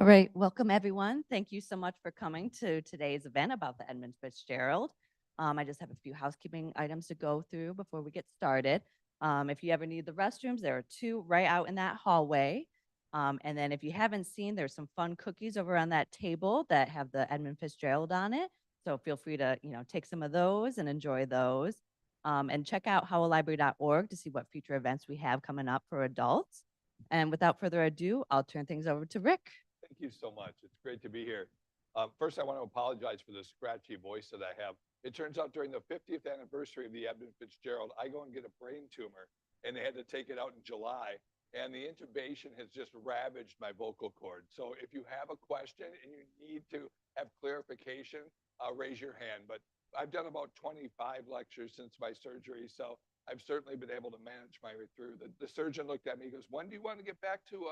All right, welcome everyone. Thank you so much for coming to today's event about the Edmund Fitzgerald. I just have a few housekeeping items to go through before we get started. If you ever need the restrooms, there are two right out in that hallway. And then if you haven't seen, there's some fun cookies over on that table that have the Edmund Fitzgerald on it. So feel free to, take some of those and enjoy those. And check out howalibrary.org to see what future events we have coming up for adults. And without further ado, I'll turn things over to Rick. Thank you so much. It's great to be here. First, I want to apologize for the scratchy voice that I have. It turns out during the 50th anniversary of the Edmund Fitzgerald, I go and get a brain tumor, and they had to take it out in July. And the intubation has just ravaged my vocal cord. So if you have a question and you need to have clarification, raise your hand. But I've done about 25 lectures since my surgery, so I've certainly been able to manage my way through. The surgeon looked at me, he goes, "When do you want to get back to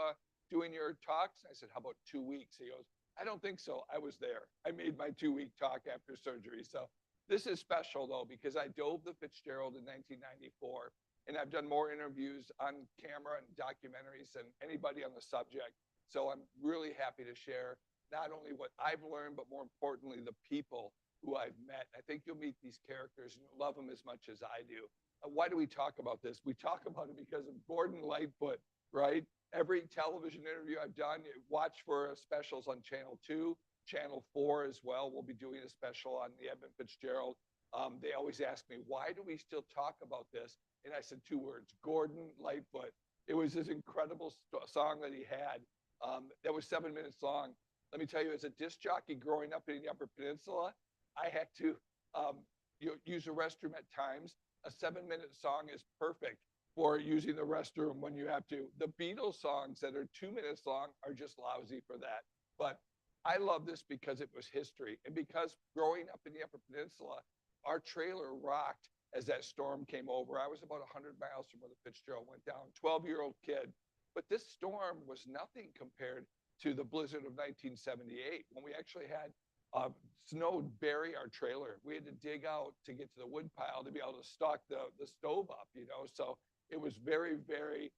doing your talks?" I said, "How about 2 weeks?" He goes, "I don't think so. I was there. I made my 2-week talk after surgery." So this is special, though, because I dove the Fitzgerald in 1994, and I've done more interviews on camera and documentaries than anybody on the subject. So I'm really happy to share not only what I've learned, but more importantly, the people who I've met. I think you'll meet these characters and you'll love them as much as I do. Why do we talk about this? We talk about it because of Gordon Lightfoot, right? Every television interview I've done, watch for specials on Channel 2, Channel 4 as well. We'll be doing a special on the Edmund Fitzgerald. They always ask me, why do we still talk about this? And I said 2 words, Gordon Lightfoot. It was this incredible song that he had that was 7 minutes long. Let me tell you, as a disc jockey growing up in the Upper Peninsula, I had to use a restroom at times. A 7-minute song is perfect for using the restroom when you have to. The Beatles songs that are 2 minutes long are just lousy for that. But I love this because it was history. And because growing up in the Upper Peninsula, our trailer rocked as that storm came over. I was about 100 miles from where the Fitzgerald went down, 12-year-old kid. But this storm was nothing compared to the blizzard of 1978 when we actually had snow bury our trailer. We had to dig out to get to the wood pile to be able to stock the stove up, So it was very, very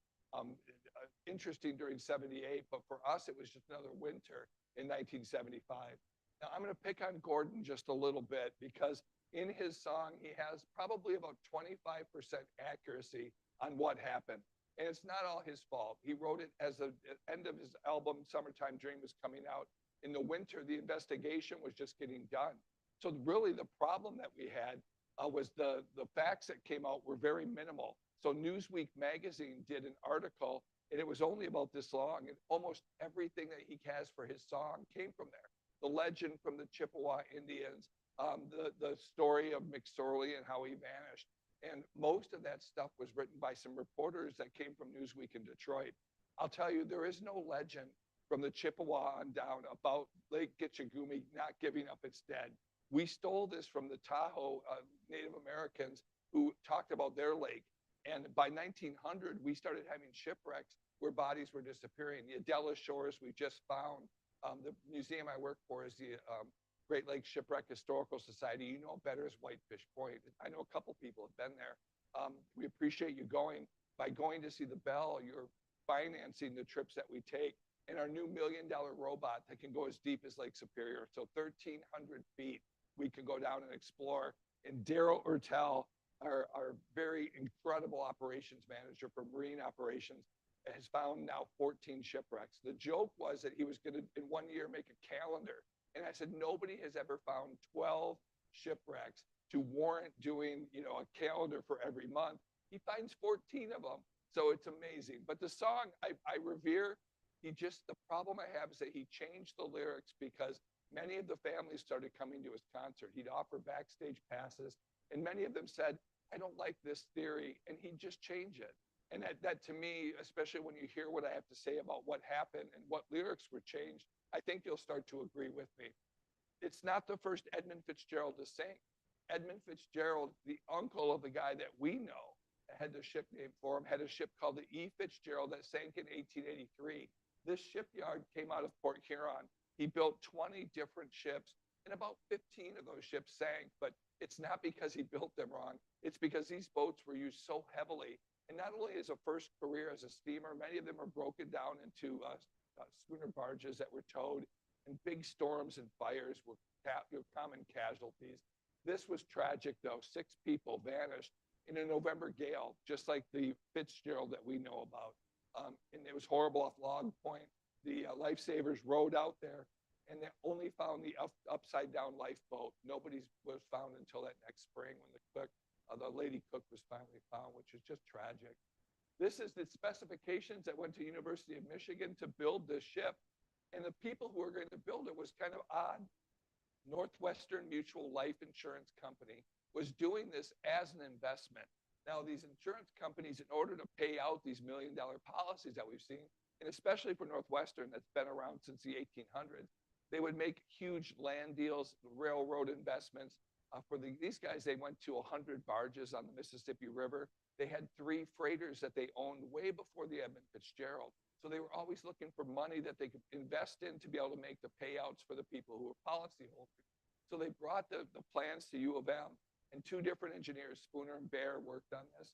interesting during 78, but for us, it was just another winter in 1975. Now, I'm going to pick on Gordon just a little bit because in his song, he has probably about 25% accuracy on what happened. And it's not all his fault. He wrote it as the end of his album, Summertime Dream, was coming out. In the winter, the investigation was just getting done. So really the problem that we had was the facts that came out were very minimal. So Newsweek magazine did an article, and it was only about this long, and almost everything that he has for his song came from there. The legend from the Chippewa Indians, the story of McSorley and how he vanished. And most of that stuff was written by some reporters that came from Newsweek in Detroit. I'll tell you, there is no legend from the Chippewa on down about Lake Gitchagumi not giving up its dead. We stole this from the Tahoe Native Americans who talked about their lake. And by 1900, we started having shipwrecks where bodies were disappearing. The Adela Shores we just found. The museum I work for is the Great Lakes Shipwreck Historical Society. You know better as Whitefish Point. I know a couple people have been there. We appreciate you going. By going to see the Bell, you're financing the trips that we take. And our new $1 million robot that can go as deep as Lake Superior. So 1,300 feet we can go down and explore. And Daryl Ertel, our very incredible operations manager for marine operations, has found now 14 shipwrecks. The joke was that he was going to, in 1 year, make a calendar. And I said, nobody has ever found 12 shipwrecks to warrant doing, a calendar for every month. He finds 14 of them. So it's amazing. But the song I revere, the problem I have is that he changed the lyrics because many of the families started coming to his concert. He'd offer backstage passes, and many of them said, "I don't like this theory," and he'd just change it. And that to me, especially when you hear what I have to say about what happened and what lyrics were changed, I think you'll start to agree with me. It's not the first Edmund Fitzgerald to sing. Edmund Fitzgerald, the uncle of the guy that we know, had the ship named for him, had a ship called the E. Fitzgerald that sank in 1883. This shipyard came out of Port Huron. He built 20 different ships, and about 15 of those ships sank. But it's not because he built them wrong. It's because these boats were used so heavily. And not only as a first career as a steamer, many of them are broken down into schooner barges that were towed, and big storms and fires were common casualties. This was tragic, though. 6 people vanished in a November gale, just like the Fitzgerald that we know about. And it was horrible off Log Point. The lifesavers rowed out there, and they only found the upside down lifeboat. Nobody was found until that next spring when the lady cook was finally found, which is just tragic. This is the specifications that went to University of Michigan to build this ship. And the people who were going to build it was kind of odd. Northwestern Mutual Life Insurance Company was doing this as an investment. Now, these insurance companies, in order to pay out these $1 million policies that we've seen, and especially for Northwestern, that's been around since the 1800s, they would make huge land deals, railroad investments. These guys, they went to 100 barges on the Mississippi River. They had 3 freighters that they owned way before the Edmund Fitzgerald. So they were always looking for money that they could invest in to be able to make the payouts for the people who were policyholders. So they brought the plans to U of M, and 2 different engineers, Spooner and Bear, worked on this.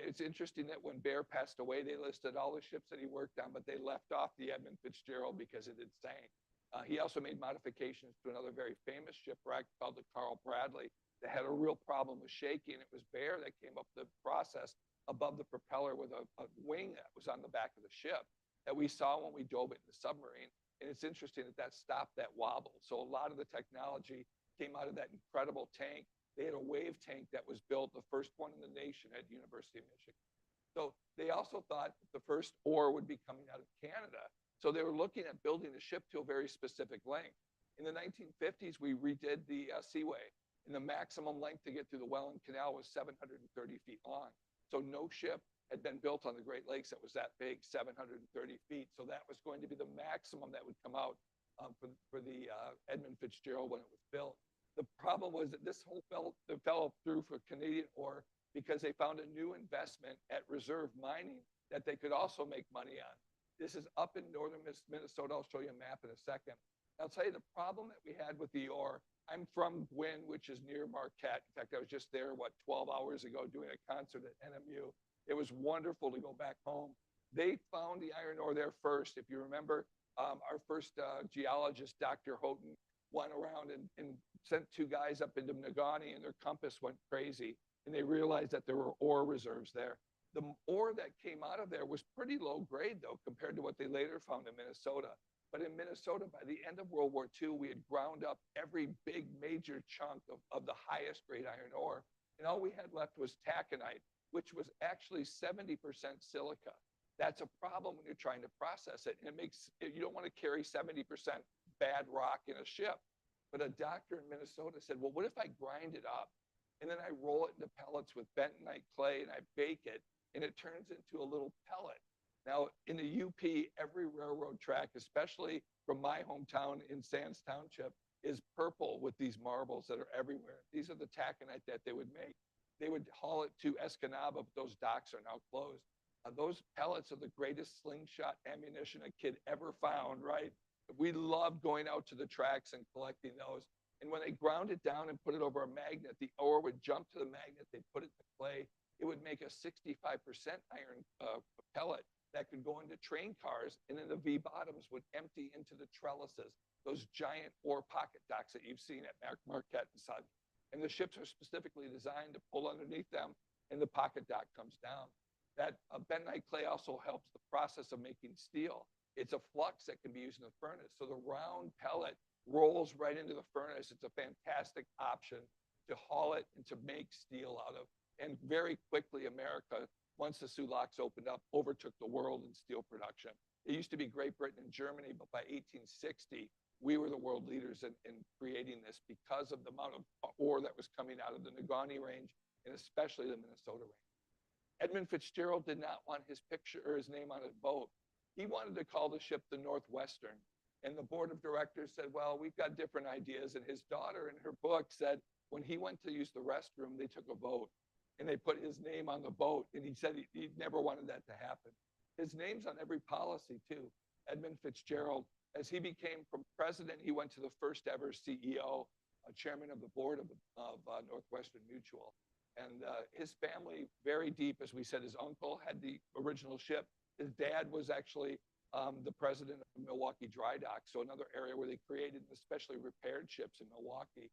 It's interesting that when Bear passed away, they listed all the ships that he worked on, but they left off the Edmund Fitzgerald because it had sank. He also made modifications to another very famous shipwreck called the Carl Bradley that had a real problem with shaking. It was Bear that came up with the process above the propeller with a wing that was on the back of the ship that we saw when we dove it in the submarine. And it's interesting that stopped that wobble. So a lot of the technology came out of that incredible tank. They had a wave tank that was built, the first one in the nation at University of Michigan. So they also thought the first ore would be coming out of Canada. So they were looking at building the ship to a very specific length. In the 1950s, we redid the seaway, and the maximum length to get through the Welland Canal was 730 feet long. So no ship had been built on the Great Lakes that was that big, 730 feet. So that was going to be the maximum that would come out for the Edmund Fitzgerald when it was built. The problem was that this whole fell through for Canadian ore because they found a new investment at reserve mining that they could also make money on. This is up in northern Minnesota. I'll show you a map in a second. I'll tell you the problem that we had with the ore. I'm from Gwynn, which is near Marquette. In fact, I was just there, 12 hours ago doing a concert at NMU. It was wonderful to go back home. They found the iron ore there first. If you remember, our first geologist, Dr. Houghton, went around and sent 2 guys up into Negaunee, and their compass went crazy. And they realized that there were ore reserves there. The ore that came out of there was pretty low grade, though, compared to what they later found in Minnesota. But in Minnesota, by the end of World War II, we had ground up every big major chunk of the highest grade iron ore. And all we had left was taconite, which was actually 70% silica. That's a problem when you're trying to process it. And you don't want to carry 70% bad rock in a ship. But a doctor in Minnesota said, well, what if I grind it up and then I roll it into pellets with bentonite clay and I bake it, and it turns into a little pellet. Now, in the UP, every railroad track, especially from my hometown in Sands Township, is purple with these marbles that are everywhere. These are the taconite that they would make. They would haul it to Escanaba, but those docks are now closed. Those pellets are the greatest slingshot ammunition a kid ever found, right? We loved going out to the tracks and collecting those. And when they ground it down and put it over a magnet, the ore would jump to the magnet, they'd put it to clay. It would make a 65% iron pellet that could go into train cars, and then the V-bottoms would empty into the trellises, those giant ore pocket docks that you've seen at Marquette and such. And the ships are specifically designed to pull underneath them, and the pocket dock comes down. That bentonite clay also helps the process of making steel. It's a flux that can be used in the furnace. So the round pellet rolls right into the furnace. It's a fantastic option to haul it and to make steel out of. And very quickly, America, once the Sulaks opened up, overtook the world in steel production. It used to be Great Britain and Germany, but by 1860, we were the world leaders in creating this because of the amount of ore that was coming out of the Negaunee Range, and especially the Minnesota Range. Edmund Fitzgerald did not want his picture or his name on a boat. He wanted to call the ship the Northwestern. And the board of directors said, well, we've got different ideas. And his daughter in her book said, when he went to use the restroom, they took a vote and they put his name on the boat. And he said he never wanted that to happen. His name's on every policy too. Edmund Fitzgerald, as he became from president, he went to the first ever CEO, chairman of the board of Northwestern Mutual. And his family, very deep, as we said, his uncle had the original ship. His dad was actually the president of Milwaukee Dry Dock, so another area where they created and especially repaired ships in Milwaukee.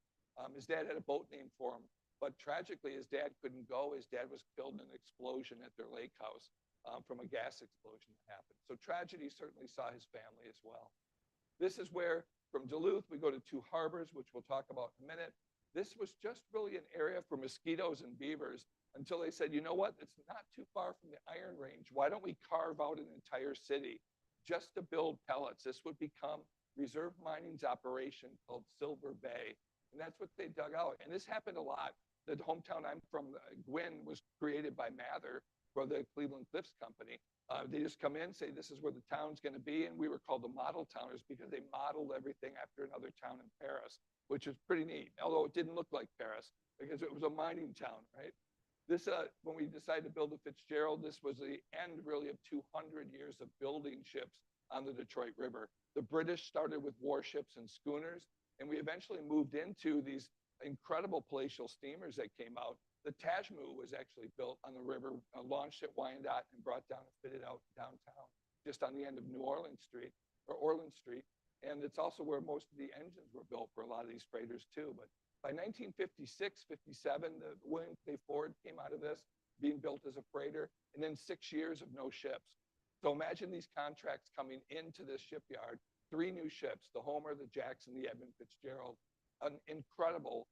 His dad had a boat named for him, but tragically his dad couldn't go. His dad was killed in an explosion at their lake house from a gas explosion that happened. So tragedy certainly saw his family as well. This is where from Duluth we go to Two Harbors, which we'll talk about in a minute. This was just really an area for mosquitoes and beavers until they said, you know what, it's not too far from the Iron Range. Why don't we carve out an entire city just to build pellets? This would become reserve mining's operation called Silver Bay. And that's what they dug out. And this happened a lot. The hometown I'm from, Gwynn, was created by Mather for the Cleveland Cliffs Company. They just come in, say, this is where the town's going to be. And we were called the model towners because they modeled everything after another town in Paris, which was pretty neat, although it didn't look like Paris because it was a mining town, right? This, when we decided to build the Fitzgerald, this was the end really of 200 years of building ships on the Detroit River. The British started with warships and schooners, and we eventually moved into these incredible palatial steamers that came out. The Tajmu was actually built on the river, launched at Wyandotte and brought down and fitted out downtown, just on the end of New Orleans Street, or Orland Street. And it's also where most of the engines were built for a lot of these freighters too. But by 1956, 57, the William Clay Ford came out of this, being built as a freighter, and then 6 years of no ships. So imagine these contracts coming into this shipyard, 3 new ships, the Homer, the Jackson, the Edmund Fitzgerald, an incredible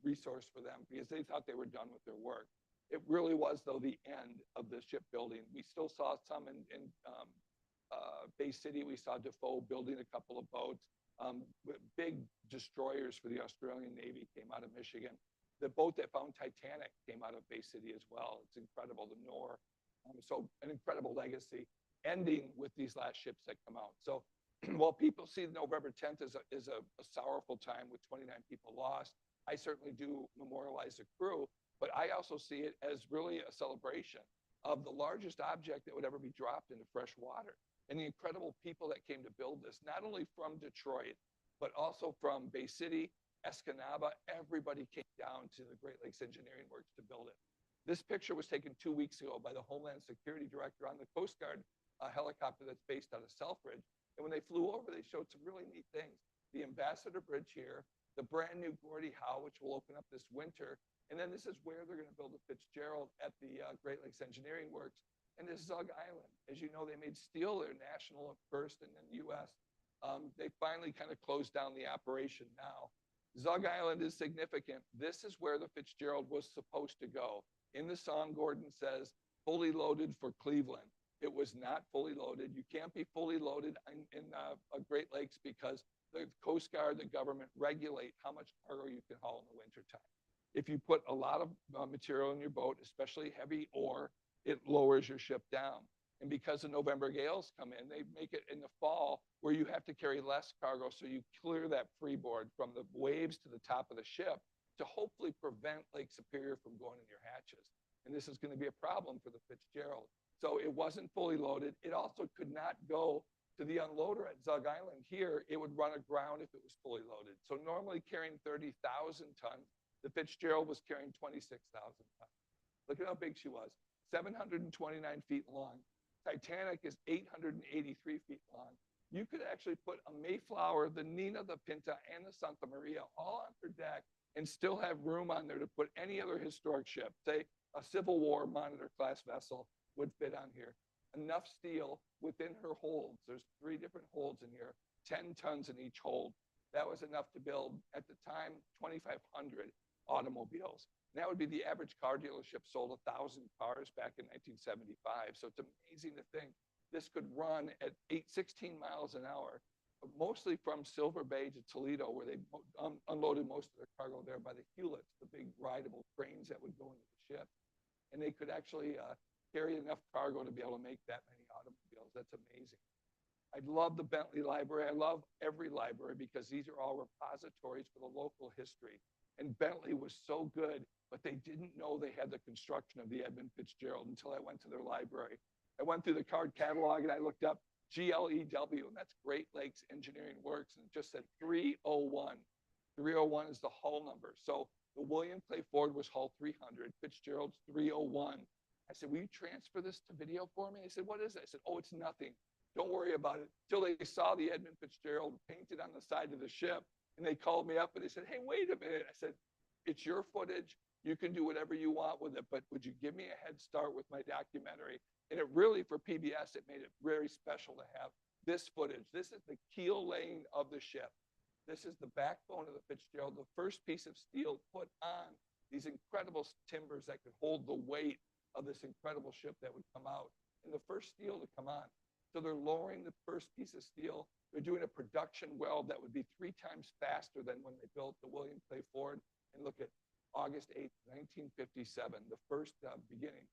resource for them because they thought they were done with their work. It really was, though, the end of the shipbuilding. We still saw some in Bay City. We saw Defoe building a couple of boats. Big destroyers for the Australian Navy came out of Michigan. The boat that found Titanic came out of Bay City as well. It's incredible, the Nor. So an incredible legacy, ending with these last ships that come out. So while people see November 10th as a sorrowful time with 29 people lost, I certainly do memorialize the crew, but I also see it as really a celebration of the largest object that would ever be dropped into fresh water. And the incredible people that came to build this, not only from Detroit, but also from Bay City, Escanaba, everybody came down to the Great Lakes Engineering Works to build it. This picture was taken 2 weeks ago by the Homeland Security Director on the Coast Guard helicopter that's based out of Selfridge. And when they flew over, they showed some really neat things. The Ambassador Bridge here, the brand new Gordie Howe, which will open up this winter. And then this is where they're going to build the Fitzgerald at the Great Lakes Engineering Works. And this Zug Island, as you know, they made steel their national first in the US. They finally kind of closed down the operation now. Zug Island is significant. This is where the Fitzgerald was supposed to go. In the song, Gordon says, fully loaded for Cleveland. It was not fully loaded. You can't be fully loaded in Great Lakes because the Coast Guard, the government regulate how much cargo you can haul in the wintertime. If you put a lot of material in your boat, especially heavy ore, it lowers your ship down. And because the November gales come in, they make it in the fall where you have to carry less cargo. So you clear that freeboard from the waves to the top of the ship to hopefully prevent Lake Superior from going in your hatches. And this is going to be a problem for the Fitzgerald. So it wasn't fully loaded. It also could not go to the unloader at Zug Island. Here, it would run aground if it was fully loaded. So normally carrying 30,000 tons, the Fitzgerald was carrying 26,000 tons. Look at how big she was, 729 feet long. Titanic is 883 feet long. You could actually put a Mayflower, the Nina, the Pinta, and the Santa Maria all on her deck and still have room on there to put any other historic ship. Say a Civil War Monitor class vessel would fit on here. Enough steel within her holds. There's 3 different holds in here, 10 tons in each hold. That was enough to build, at the time, 2,500 automobiles. And that would be the average car dealership sold 1,000 cars back in 1975. So it's amazing to think this could run at 16 miles an hour, mostly from Silver Bay to Toledo, where they unloaded most of their cargo there by the Hewletts, the big rideable cranes that would go into the ship. And they could actually carry enough cargo to be able to make that many automobiles. That's amazing. I love the Bentley Library. I love every library because these are all repositories for the local history. And Bentley was so good, but they didn't know they had the construction of the Edmund Fitzgerald until I went to their library. I went through the card catalog and I looked up GLEW, and that's Great Lakes Engineering Works, and it just said 301. 301 is the hull number. So the William Clay Ford was hull 300, Fitzgerald's 301. I said, will you transfer this to video for me? They said, what is it? I said, oh, it's nothing. Don't worry about it. Till they saw the Edmund Fitzgerald painted on the side of the ship. And they called me up and they said, hey, wait a minute. I said, it's your footage. You can do whatever you want with it, but would you give me a head start with my documentary? And it really, for PBS, it made it very special to have this footage. This is the keel laying of the ship. This is the backbone of the Fitzgerald, the first piece of steel put on these incredible timbers that could hold the weight of this incredible ship that would come out, and the first steel to come on. So they're lowering the first piece of steel. They're doing a production weld that would be 3 times faster than when they built the William Clay Ford. And look at August 8th, 1957, the first beginning.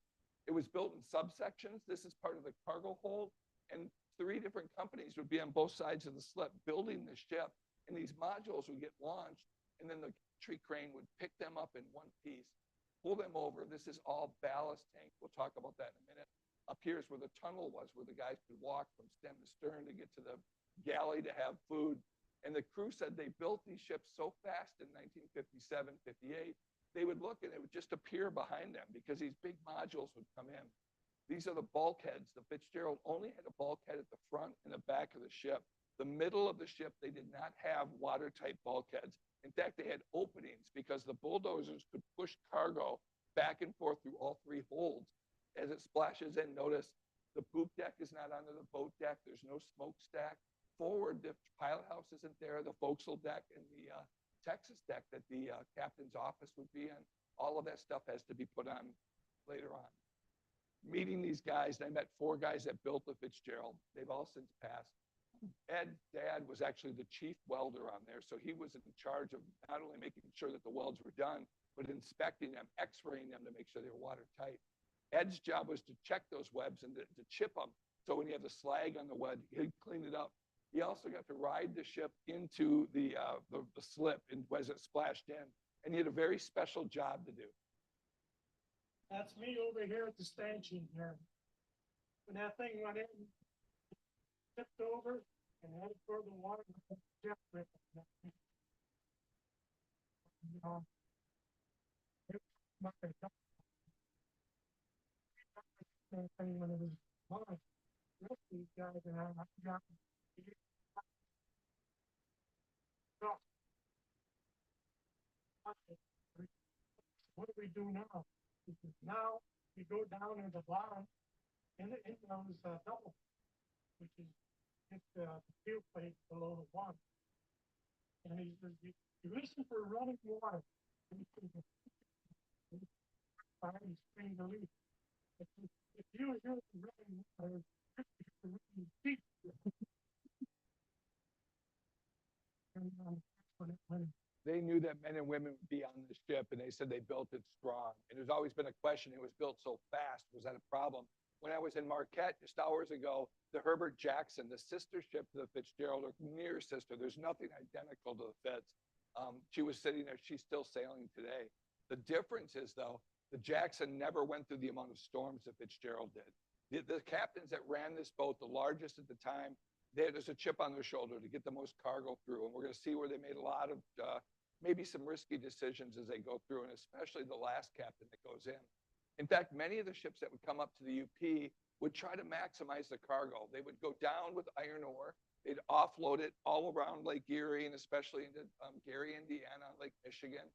It was built in subsections. This is part of the cargo hold, and 3 different companies would be on both sides of the slip building the ship, and these modules would get launched, and then the tree crane would pick them up in one piece, pull them over. This is all ballast tank. We'll talk about that in a minute. Up here is where the tunnel was, where the guys could walk from stem to stern to get to the galley to have food. And the crew said they built these ships so fast in 1957, 58, they would look and it would just appear behind them because these big modules would come in. These are the bulkheads. The Fitzgerald only had a bulkhead at the front and the back of the ship. The middle of the ship, they did not have watertight bulkheads. In fact, they had openings because the bulldozers could push cargo back and forth through all 3 holds. As it splashes in, notice the poop deck is not under the boat deck. There's no smokestack. Forward, the pilot house isn't there. The forecastle deck and the Texas deck that the captain's office would be in, all of that stuff has to be put on later on. Meeting these guys, I met 4 guys that built the Fitzgerald. They've all since passed. Ed's dad was actually the chief welder on there, so he was in charge of not only making sure that the welds were done, but inspecting them, x-raying them to make sure they were watertight. Ed's job was to check those webs and to chip them. So when you have the slag on the web, he'd clean it up. He also got to ride the ship into the slip and as it splashed in. And he had a very special job to do. That's me over here at the stanchion here. When that thing went in, tipped over and headed for the water. When it was mine, these guys and I got what do we do now? Now we go down in the bottom and it becomes double, which is just the steel plate below the water. And you listen for running water. Spring relief. If you were here running water, deep. They knew that men and women would be on the ship, and they said they built it strong. And there's always been a question, it was built so fast, was that a problem? When I was in Marquette just hours ago, the Herbert Jackson, the sister ship to the Fitzgerald, or near sister, there's nothing identical to the Fitz. She was sitting there, she's still sailing today. The difference is, though, the Jackson never went through the amount of storms that Fitzgerald did. The captains that ran this boat, the largest at the time, there's a chip on their shoulder to get the most cargo through. And we're going to see where they made a lot of maybe some risky decisions as they go through, and especially the last captain that goes in. In fact, many of the ships that would come up to the UP would try to maximize the cargo. They would go down with iron ore. They'd offload it all around Lake Erie and especially into Gary, Indiana, Lake Michigan,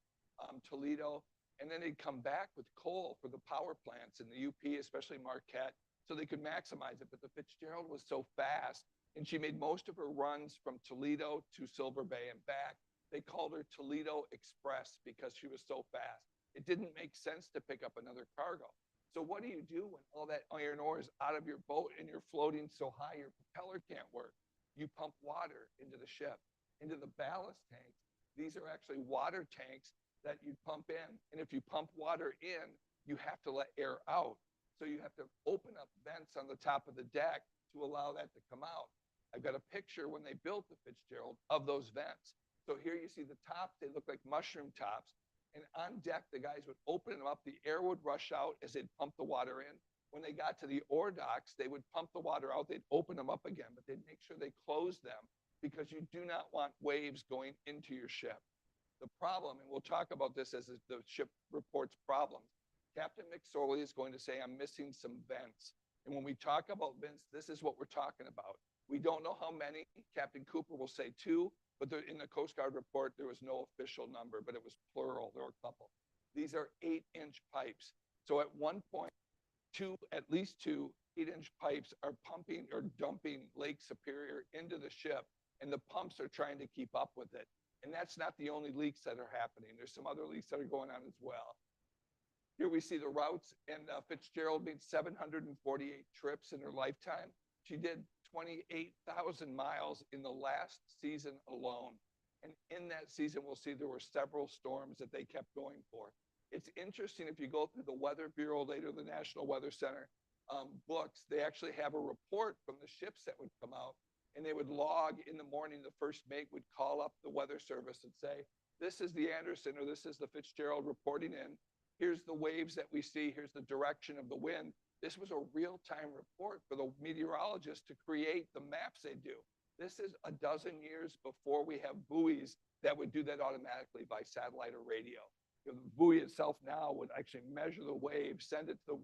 Toledo. And then they'd come back with coal for the power plants in the UP, especially Marquette, so they could maximize it. But the Fitzgerald was so fast, and she made most of her runs from Toledo to Silver Bay and back. They called her Toledo Express because she was so fast. It didn't make sense to pick up another cargo. So what do you do when all that iron ore is out of your boat and you're floating so high your propeller can't work? You pump water into the ship, into the ballast tanks. These are actually water tanks that you pump in. And if you pump water in, you have to let air out. So you have to open up vents on the top of the deck to allow that to come out. I've got a picture when they built the Fitzgerald of those vents. So here you see the tops, they look like mushroom tops. And on deck, the guys would open them up, the air would rush out as they'd pump the water in. When they got to the ore docks, they would pump the water out, they'd open them up again, but they'd make sure they closed them because you do not want waves going into your ship. The problem, and we'll talk about this as the ship reports problems, Captain McSorley is going to say, I'm missing some vents. And when we talk about Vince, this is what we're talking about. We don't know how many. Captain Cooper will say 2, but in the Coast Guard report, there was no official number, but it was plural. There were a couple. These are 8-inch pipes. So at one point, at least two 8-inch pipes are pumping or dumping Lake Superior into the ship, and the pumps are trying to keep up with it. And that's not the only leaks that are happening. There's some other leaks that are going on as well. Here we see the routes, and Fitzgerald made 748 trips in her lifetime. She did 28,000 miles in the last season alone. And in that season, we'll see there were several storms that they kept going for. It's interesting, if you go through the Weather Bureau later, the National Weather Center books, they actually have a report from the ships that would come out, and they would log in the morning. The first mate would call up the weather service and say, this is the Anderson or this is the Fitzgerald reporting in. Here's the waves that we see. Here's the direction of the wind. This was a real-time report for the meteorologists to create the maps they do. This is a dozen years before we have buoys that would do that automatically by satellite or radio. The buoy itself now would actually measure the waves, send it to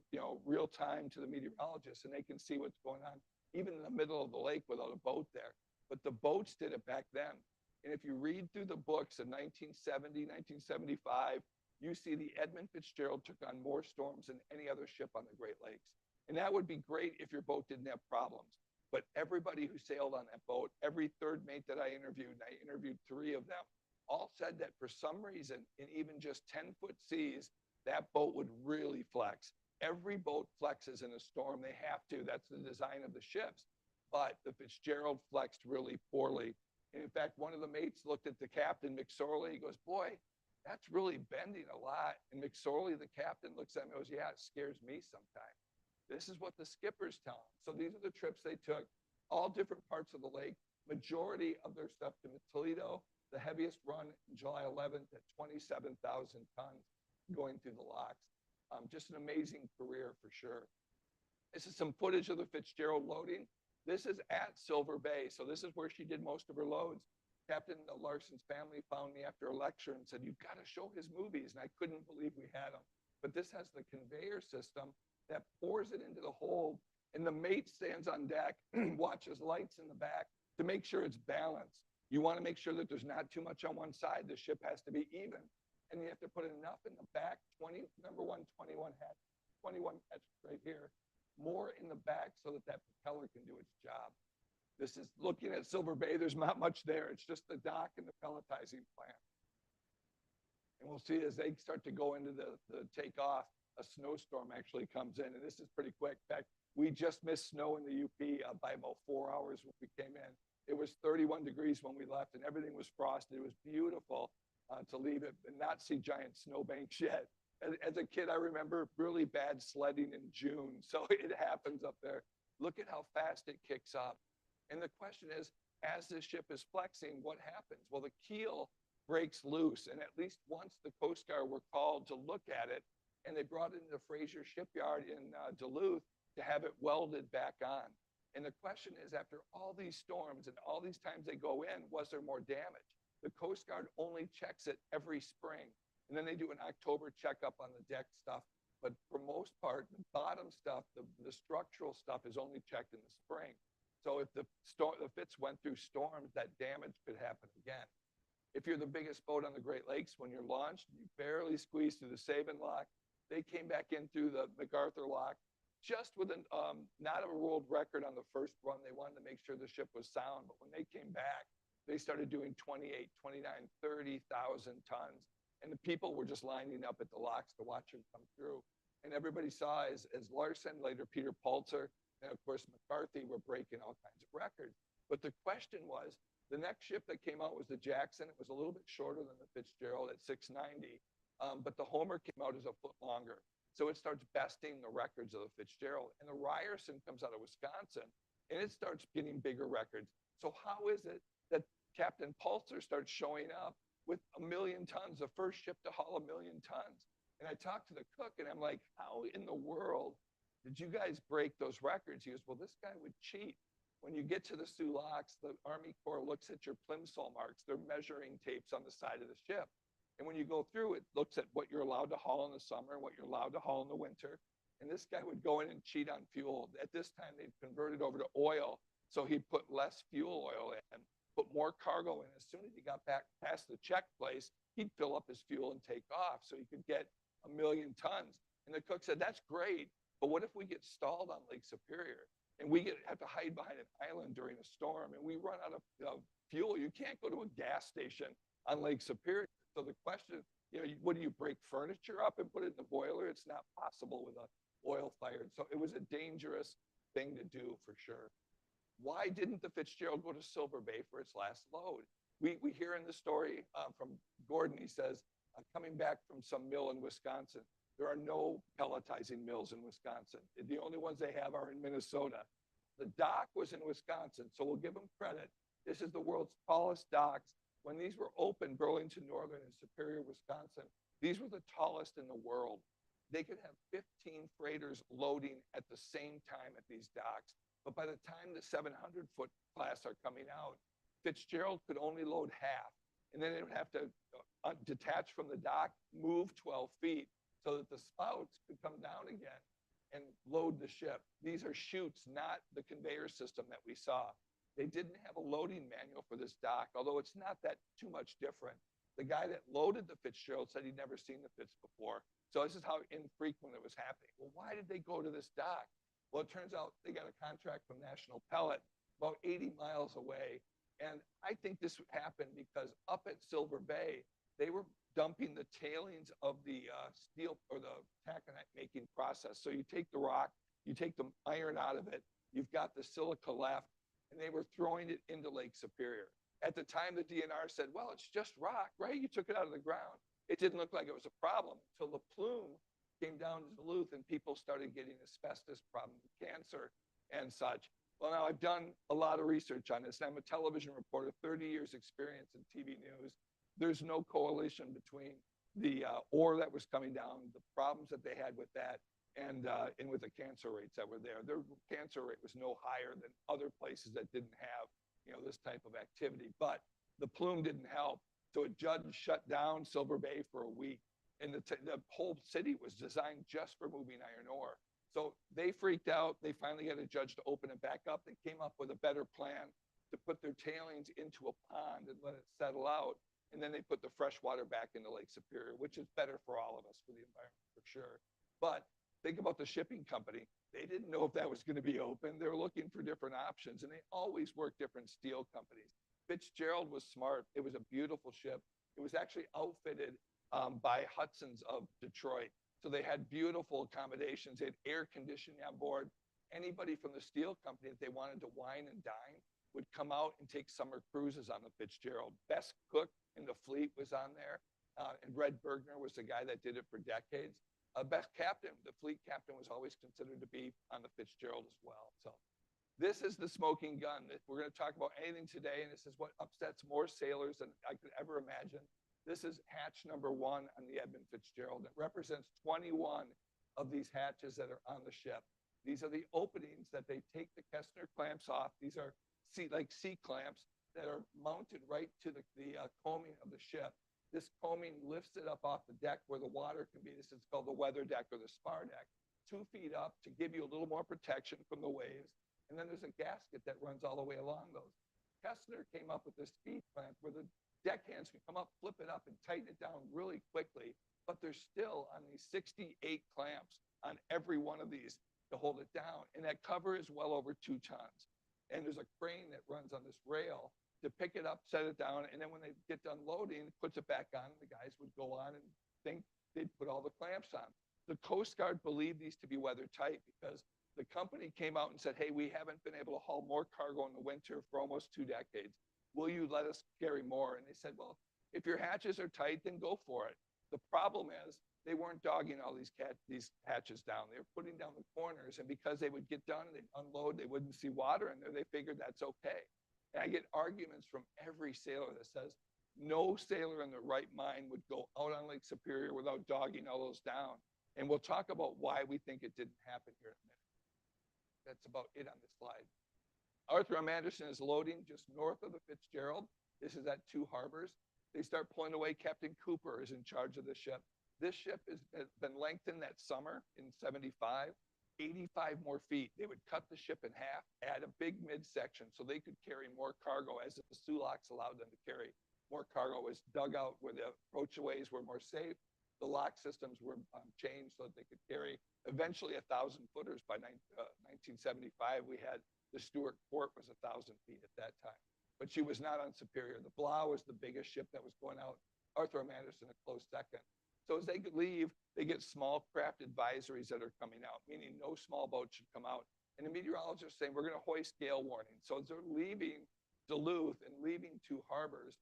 real time to the meteorologists, and they can see what's going on, even in the middle of the lake without a boat there. But the boats did it back then. And if you read through the books in 1970, 1975, you see the Edmund Fitzgerald took on more storms than any other ship on the Great Lakes. And that would be great if your boat didn't have problems. But everybody who sailed on that boat, every third mate that I interviewed, and I interviewed 3 of them, all said that for some reason, in even just 10-foot seas, that boat would really flex. Every boat flexes in a storm. They have to. That's the design of the ships. But the Fitzgerald flexed really poorly. And in fact, one of the mates looked at the captain, McSorley. He goes, boy, that's really bending a lot. And McSorley, the captain, looks at me and goes, yeah, it scares me sometimes. This is what the skippers tell them. So these are the trips they took, all different parts of the lake. Majority of their stuff to Toledo, the heaviest run July 11th at 27,000 tons going through the locks. Just an amazing career for sure. This is some footage of the Fitzgerald loading. This is at Silver Bay. So this is where she did most of her loads. Captain Larson's family found me after a lecture and said, you've got to show his movies. And I couldn't believe we had them. But this has the conveyor system that pours it into the hold. And the mate stands on deck, watches lights in the back to make sure it's balanced. You want to make sure that there's not too much on one side. The ship has to be even. And you have to put enough in the back, 21 hatch right here, more in the back so that that propeller can do its job. This is looking at Silver Bay. There's not much there. It's just the dock and the pelletizing plant. And we'll see as they start to go into the takeoff, a snowstorm actually comes in. And this is pretty quick. In fact, we just missed snow in the UP by about 4 hours when we came in. It was 31 degrees when we left, and everything was frosted. It was beautiful to leave it and not see giant snowbanks yet. As a kid, I remember really bad sledding in June. So it happens up there. Look at how fast it kicks up. And the question is, as this ship is flexing, what happens? Well, the keel breaks loose. And at least once the Coast Guard were called to look at it, and they brought it into Fraser Shipyard in Duluth to have it welded back on. And the question is, after all these storms and all these times they go in, was there more damage? The Coast Guard only checks it every spring. And then they do an October checkup on the deck stuff. But for most part, the bottom stuff, the structural stuff is only checked in the spring. So if the Fitz went through storms, that damage could happen again. If you're the biggest boat on the Great Lakes, when you're launched, you barely squeeze through the Sabin lock. They came back in through the MacArthur lock. Just with not a world record on the first run. They wanted to make sure the ship was sound. But when they came back, they started doing 28, 29, 30,000 tons. And the people were just lining up at the locks to watch them come through. And everybody saw as Larson, later Peter Pulitzer, and of course McCarthy were breaking all kinds of records. But the question was, the next ship that came out was the Jackson. It was a little bit shorter than the Fitzgerald at 690. But the Homer came out as a foot longer. So it starts besting the records of the Fitzgerald. And the Ryerson comes out of Wisconsin, and it starts getting bigger records. So how is it that Captain Pulitzer starts showing up with 1 million tons, the first ship to haul 1 million tons? And I talked to the cook, and I'm like, how in the world did you guys break those records? He goes, well, this guy would cheat. When you get to the Sioux locks, the Army Corps looks at your plimsoll marks. They're measuring tapes on the side of the ship. And when you go through, it looks at what you're allowed to haul in the summer, what you're allowed to haul in the winter. And this guy would go in and cheat on fuel. At this time, they'd converted over to oil. So he'd put less fuel oil in, put more cargo in. As soon as he got back past the check place, he'd fill up his fuel and take off so he could get 1 million tons. And the cook said, that's great, but what if we get stalled on Lake Superior and we have to hide behind an island during a storm and we run out of fuel? You can't go to a gas station on Lake Superior. So the question, what do you break furniture up and put it in the boiler? It's not possible with a oil fired. So it was a dangerous thing to do for sure. Why didn't the Fitzgerald go to Silver Bay for its last load? We hear in the story from Gordon, he says, coming back from some mill in Wisconsin, there are no pelletizing mills in Wisconsin. The only ones they have are in Minnesota. The dock was in Wisconsin, so we'll give them credit. This is the world's tallest docks. When these were open, Burlington Northern and Superior, Wisconsin, these were the tallest in the world. They could have 15 freighters loading at the same time at these docks. But by the time the 700-foot class are coming out, Fitzgerald could only load half. And then it would have to detach from the dock, move 12 feet so that the spouts could come down again and load the ship. These are chutes, not the conveyor system that we saw. They didn't have a loading manual for this dock, although it's not that too much different. The guy that loaded the Fitzgerald said he'd never seen the Fitz before. So this is how infrequent it was happening. Well, why did they go to this dock? Well, it turns out they got a contract from National Pellet about 80 miles away. And I think this happened because up at Silver Bay, they were dumping the tailings of the steel or the taconite making process. So you take the rock, you take the iron out of it, you've got the silica left, and they were throwing it into Lake Superior. At the time, the DNR said, well, it's just rock, right? You took it out of the ground. It didn't look like it was a problem until the plume came down to Duluth and people started getting asbestos problems, cancer and such. Well, now I've done a lot of research on this. I'm a television reporter, 30 years experience in TV news. There's no correlation between the ore that was coming down, the problems that they had with that, and with the cancer rates that were there. Their cancer rate was no higher than other places that didn't have, this type of activity. But the plume didn't help. So a judge shut down Silver Bay for a week. And the whole city was designed just for moving iron ore. So they freaked out. They finally got a judge to open it back up. They came up with a better plan to put their tailings into a pond and let it settle out. And then they put the fresh water back into Lake Superior, which is better for all of us, for the environment, for sure. But think about the shipping company. They didn't know if that was going to be open. They were looking for different options, and they always work different steel companies. Fitzgerald was smart. It was a beautiful ship. It was actually outfitted by Hudson's of Detroit. So they had beautiful accommodations. They had air conditioning on board. Anybody from the steel company, if they wanted to wine and dine, would come out and take summer cruises on the Fitzgerald. Best cook in the fleet was on there. And Red Bergner was the guy that did it for decades. Best captain, the fleet captain was always considered to be on the Fitzgerald as well. So this is the smoking gun. We're going to talk about anything today, and this is what upsets more sailors than I could ever imagine. This is hatch number 1 on the Edmund Fitzgerald. It represents 21 of these hatches that are on the ship. These are the openings that they take the Kessner clamps off. These are C clamps that are mounted right to the coaming of the ship. This coaming lifts it up off the deck where the water can be. This is called the weather deck or the spar deck, 2 feet up to give you a little more protection from the waves. And then there's a gasket that runs all the way along those. Kessner came up with this speed clamp where the deckhands can come up, flip it up, and tighten it down really quickly. But there's still on these 68 clamps on every one of these to hold it down. And that cover is well over 2 tons. And there's a crane that runs on this rail to pick it up, set it down, and then when they get done loading, puts it back on, and the guys would go on and think they'd put all the clamps on. The Coast Guard believed these to be weather tight because the company came out and said, hey, we haven't been able to haul more cargo in the winter for almost 2 decades. Will you let us carry more? And they said, well, if your hatches are tight, then go for it. The problem is they weren't dogging all these hatches down. They were putting down the corners, and because they would get done and they'd unload, they wouldn't see water in there. They figured that's okay. And I get arguments from every sailor that says no sailor in their right mind would go out on Lake Superior without dogging all those down. And we'll talk about why we think it didn't happen here in a minute. That's about it on this slide. Arthur M. Anderson is loading just north of the Fitzgerald. This is at 2 harbors. They start pulling away. Captain Cooper is in charge of the ship. This ship has been lengthened that summer in 75, 85 more feet. They would cut the ship in half, add a big midsection so they could carry more cargo as the sulaks allowed them to carry more cargo. It was dug out where the approachways were more safe. The lock systems were changed so that they could carry eventually 1,000 footers by 1975. We had the Stuart Fort was 1,000 feet at that time, but she was not on Superior. The Blau was the biggest ship that was going out. Arthur M. Anderson a close second. So as they leave, they get small craft advisories that are coming out, meaning no small boat should come out. And the meteorologists are saying, we're going to hoist gale warning. So as they're leaving Duluth and leaving two harbors,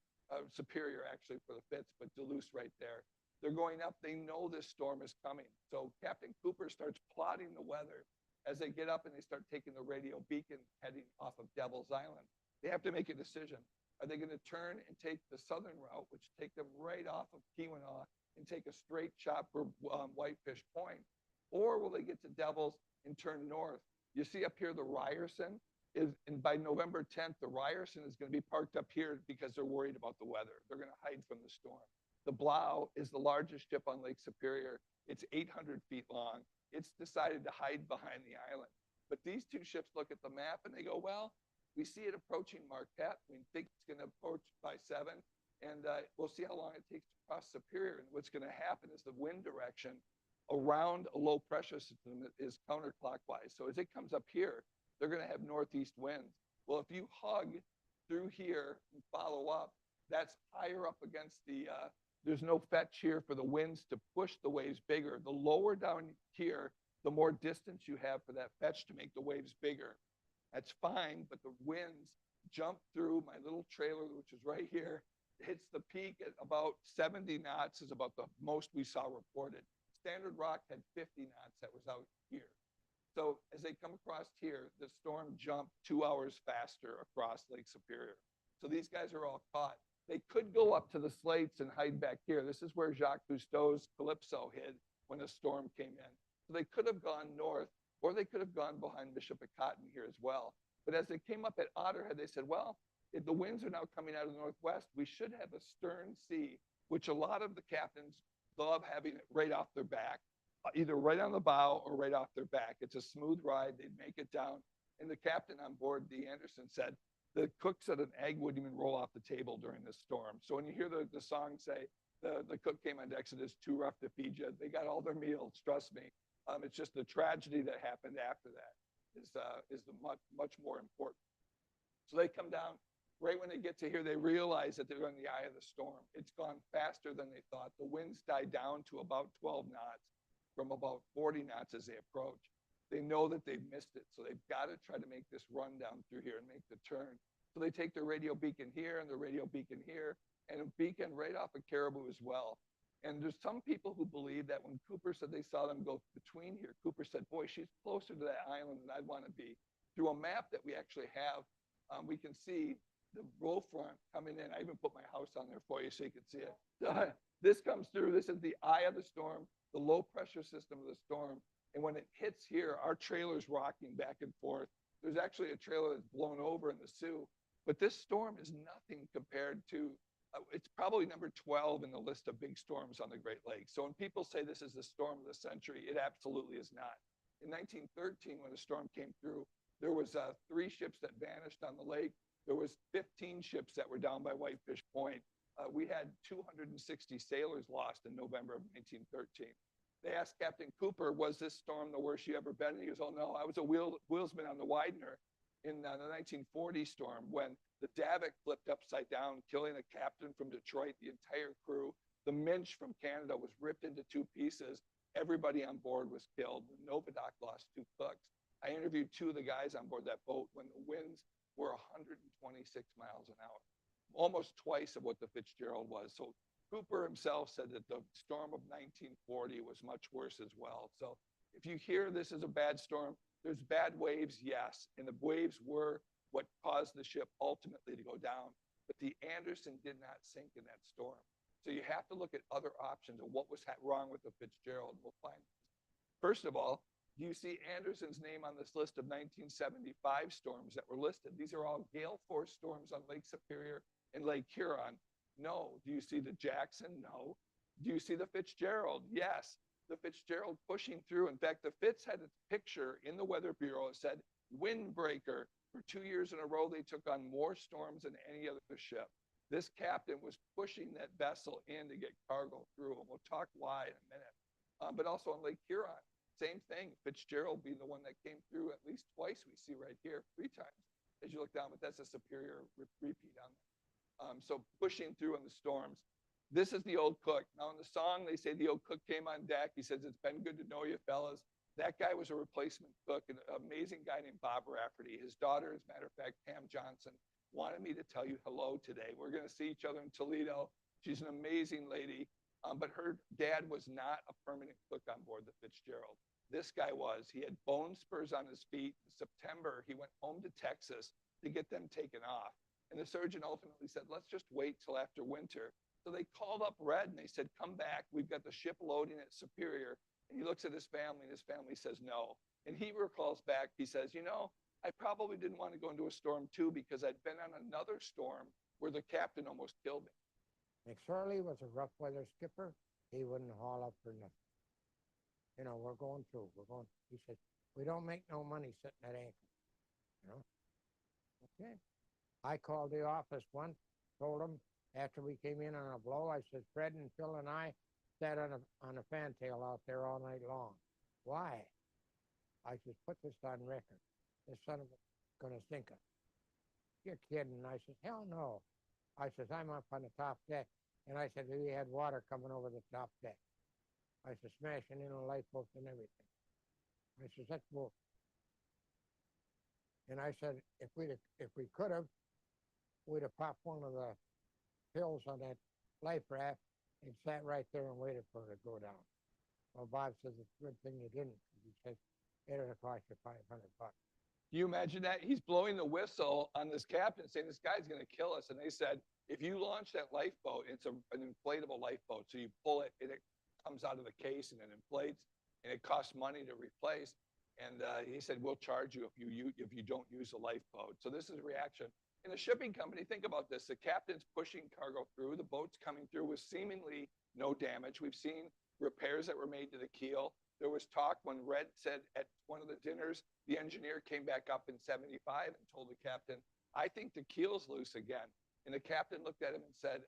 Superior actually for the Fitz, but Duluth right there, they're going up. They know this storm is coming. So Captain Cooper starts plotting the weather as they get up and they start taking the radio beacon heading off of Devil's Island. They have to make a decision. Are they going to turn and take the southern route, which take them right off of Keweenaw and take a straight shot for Whitefish Point? Or will they get to Devil's and turn north? You see up here, the Ryerson is, and by November 10th, the Ryerson is going to be parked up here because they're worried about the weather. They're going to hide from the storm. The Blau is the largest ship on Lake Superior. It's 800 feet long. It's decided to hide behind the island. But these two ships look at the map and they go, well, we see it approaching Marquette. We think it's going to approach by 7, and we'll see how long it takes to cross Superior. And what's going to happen is the wind direction around a low pressure system is counterclockwise. So as it comes up here, they're going to have northeast winds. Well, if you hug through here and follow up, that's higher up against the, there's no fetch here for the winds to push the waves bigger. The lower down here, the more distance you have for that fetch to make the waves bigger. That's fine, but the winds jump through my little trailer, which is right here, hits the peak at about 70 knots is about the most we saw reported. Standard Rock had 50 knots that was out here. So as they come across here, the storm jumped 2 hours faster across Lake Superior. So these guys are all caught. They could go up to the slates and hide back here. This is where Jacques Cousteau's Calypso hid when the storm came in. So they could have gone north, or they could have gone behind Bishop of Cotton here as well. But as they came up at Otterhead, they said, well, if the winds are now coming out of the northwest, we should have a stern sea, which a lot of the captains love having it right off their back, either right on the bow or right off their back. It's a smooth ride. They'd make it down. And the captain on board, D. Anderson, said, the cook said an egg wouldn't even roll off the table during this storm. So when you hear the song say, the cook came on deck, said it's too rough to feed you, they got all their meals, trust me. It's just the tragedy that happened after that is the much more important. So they come down, right when they get to here, they realize that they're in the eye of the storm. It's gone faster than they thought. The winds died down to about 12 knots from about 40 knots as they approach. They know that they've missed it, so they've got to try to make this run down through here and make the turn. So they take their radio beacon here and the radio beacon here, and a beacon right off of Caribou as well. And there's some people who believe that when Cooper said they saw them go between here, Cooper said, boy, she's closer to that island than I'd want to be. Through a map that we actually have, we can see the roll front coming in. I even put my house on there for you so you can see it. This comes through. This is the eye of the storm, the low pressure system of the storm. And when it hits here, our trailer's rocking back and forth. There's actually a trailer that's blown over in the Sioux. But this storm is nothing compared to, it's probably number 12 in the list of big storms on the Great Lakes. So when people say this is the storm of the century, it absolutely is not. In 1913, when the storm came through, there was 3 ships that vanished on the lake. There was 15 ships that were down by Whitefish Point. We had 260 sailors lost in November of 1913. They asked Captain Cooper, was this storm the worst you ever been in? He goes, oh no, I was a wheelsman on the Widener in the 1940 storm when the Davik flipped upside down, killing a captain from Detroit, the entire crew. The Minch from Canada was ripped into 2 pieces. Everybody on board was killed. The Novadoc lost 2 cooks. I interviewed 2 of the guys on board that boat when the winds were 126 miles an hour, almost twice of what the Fitzgerald was. So Cooper himself said that the storm of 1940 was much worse as well. So if you hear this is a bad storm, there's bad waves, yes. And the waves were what caused the ship ultimately to go down. But the Anderson did not sink in that storm. So you have to look at other options of what was wrong with the Fitzgerald. We'll find. First of all, do you see Anderson's name on this list of 1975 storms that were listed? These are all gale force storms on Lake Superior and Lake Huron. No. Do you see the Jackson? No. Do you see the Fitzgerald? Yes. The Fitzgerald pushing through. In fact, the Fitz had a picture in the Weather Bureau. It said, windbreaker. For 2 years in a row, they took on more storms than any other ship. This captain was pushing that vessel in to get cargo through, and we'll talk why in a minute. But also on Lake Huron, same thing. Fitzgerald being the one that came through at least twice. We see right here, 3 times as you look down, but that's a superior repeat on that. So pushing through in the storms. This is the old cook. Now in the song, they say the old cook came on deck. He says, it's been good to know you fellas. That guy was a replacement cook, an amazing guy named Bob Rafferty. His daughter, as a matter of fact, Pam Johnson, wanted me to tell you hello today. We're going to see each other in Toledo. She's an amazing lady, but her dad was not a permanent cook on board the Fitzgerald. This guy was. He had bone spurs on his feet. In September, he went home to Texas to get them taken off. And the surgeon ultimately said, let's just wait till after winter. So they called up Red and they said, come back. We've got the ship loading at Superior. And he looks at his family and his family says no. And he recalls back, he says, you know, I probably didn't want to go into a storm too because I'd been on another storm where the captain almost killed me. McSorley was a rough weather skipper. He wouldn't haul up for nothing. You know, we're going through, he said, we don't make no money sitting at anchor, you know? Okay. I called the office once, told them after we came in on a blow, I said, Fred and Phil and I sat on a fantail out there all night long. Why? I said, put this on record. This son of a gonna sink us. You're kidding. I said, hell no. I said, I'm up on the top deck. And I said, we had water coming over the top deck. I said, smashing in a lifeboat and everything. I said, that's bull. And I said, if we could have, we'd have popped one of the pills on that life raft and sat right there and waited for it to go down. Well, Bob says it's a good thing you didn't. He said, it'd have cost you $500. Can you imagine that? He's blowing the whistle on this captain saying this guy's going to kill us. And they said, if you launch that lifeboat, it's an inflatable lifeboat. So you pull it and it comes out of the case and it inflates and it costs money to replace. And he said, we'll charge you if you don't use the lifeboat. So this is a reaction. In a shipping company, think about this. The captain's pushing cargo through. The boat's coming through with seemingly no damage. We've seen repairs that were made to the keel. There was talk when Red said at one of the dinners, the engineer came back up in 75 and told the captain, I think the keel's loose again. And the captain looked at him and said,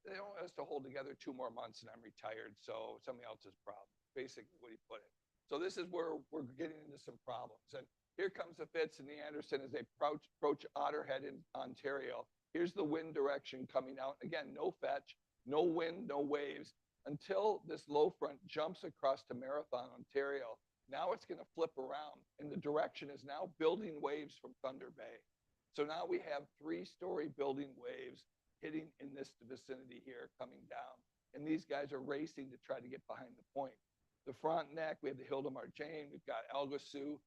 they don't want us to hold together 2 more months and I'm retired. So somebody else's problem, basically what he put it. So this is where we're getting into some problems. And here comes the Fitz and the Anderson as they approach Otterhead in Ontario. Here's the wind direction coming out. Again, no fetch, no wind, no waves, until this low front jumps across to Marathon, Ontario. Now it's going to flip around, and the direction is now building waves from Thunder Bay. So now we have 3-story building waves hitting in this vicinity here, coming down. And these guys are racing to try to get behind the point. The Frontenac, we have the Hildemar Jane, we've got Algosu,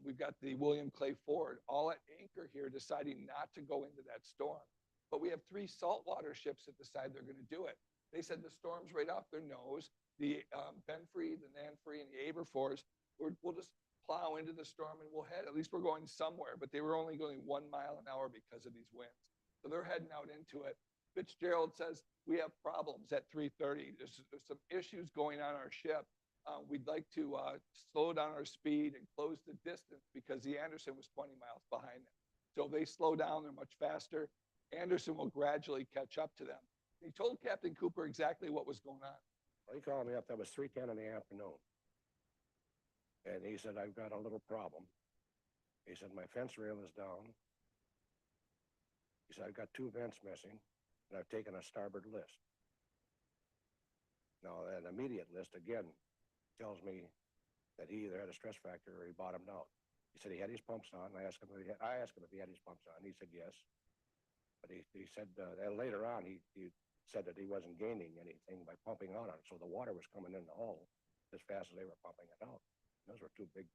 we've got the William Clay Ford, all at anchor here, deciding not to go into that storm. But we have 3 saltwater ships that decide they're going to do it. They said the storm's right off their nose. The Benfrey, the Nanfrey, and the Aberforth, we'll just plow into the storm and we'll head. At least we're going somewhere. But they were only going 1 mile an hour because of these winds. So they're heading out into it. Fitzgerald says, we have problems at 3:30. There's some issues going on our ship. We'd like to slow down our speed and close the distance because the Anderson was 20 miles behind them. So if they slow down, they're much faster. Anderson will gradually catch up to them. He told Captain Cooper exactly what was going on. Well, he called me up. That was 3:10 in the afternoon. And he said, I've got a little problem. He said, my fence rail is down. He said, I've got 2 vents missing, and I've taken a starboard list. Now, an immediate list, again, tells me that he either had a stress fracture or he bottomed out. He said he had his pumps on. I asked him if he had his pumps on. He said yes. But he said later on, he said that he wasn't gaining anything by pumping out on it. So the water was coming in the hull as fast as they were pumping it out. Those were 2 big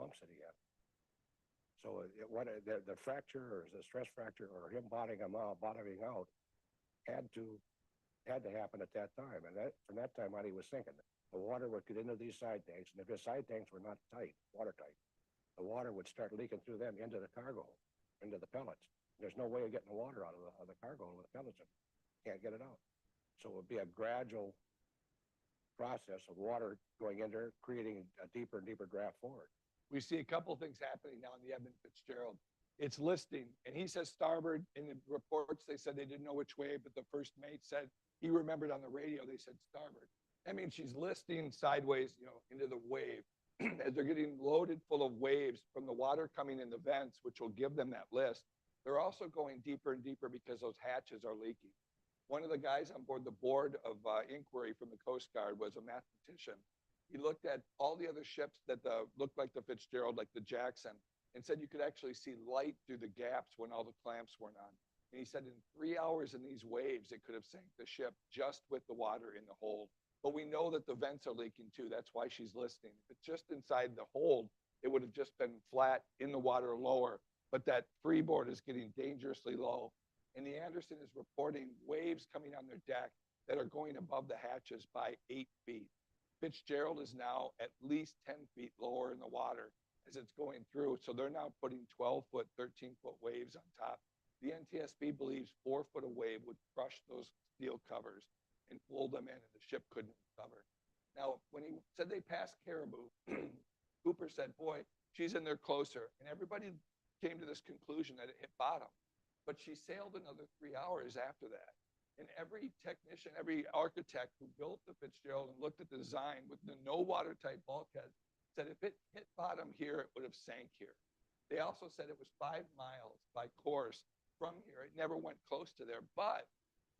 pumps that he had. So the fracture or the stress fracture or him bottoming out had to happen at that time. And from that time on, he was sinking. The water would get into these side tanks, and if the side tanks were not tight, watertight, the water would start leaking through them into the cargo, into the pellets. There's no way of getting the water out of the cargo with the pellets in it. Can't get it out. So it would be a gradual process of water going in there, creating a deeper and deeper draft forward. We see a couple of things happening now in the Edmund Fitzgerald. It's listing, and he says starboard. In the reports, they said they didn't know which way, but the first mate said he remembered on the radio, they said starboard. I mean, she's listing sideways, you know, into the wave. As they're getting loaded full of waves from the water coming in the vents, which will give them that list, they're also going deeper and deeper because those hatches are leaking. One of the guys on board the board of inquiry from the Coast Guard was a mathematician. He looked at all the other ships that looked like the Fitzgerald, like the Jackson, and said you could actually see light through the gaps when all the clamps weren't on. And he said in 3 hours in these waves, it could have sank the ship just with the water in the hold. But we know that the vents are leaking too. That's why she's listing. If it's just inside the hold, it would have just been flat in the water lower. But that freeboard is getting dangerously low. And the Anderson is reporting waves coming on their deck that are going above the hatches by 8 feet. Fitzgerald is now at least 10 feet lower in the water as it's going through. So they're now putting 12-foot, 13-foot waves on top. The NTSB believes 4 foot of wave would crush those steel covers and pull them in, and the ship couldn't recover. Now, when he said they passed Caribou, Cooper said, boy, she's in there closer. And everybody came to this conclusion that it hit bottom. But she sailed another 3 hours after that. And every technician, every architect who built the Fitzgerald and looked at the design with the no watertight bulkhead said if it hit bottom here, it would have sank here. They also said it was 5 miles by course from here. It never went close to there, but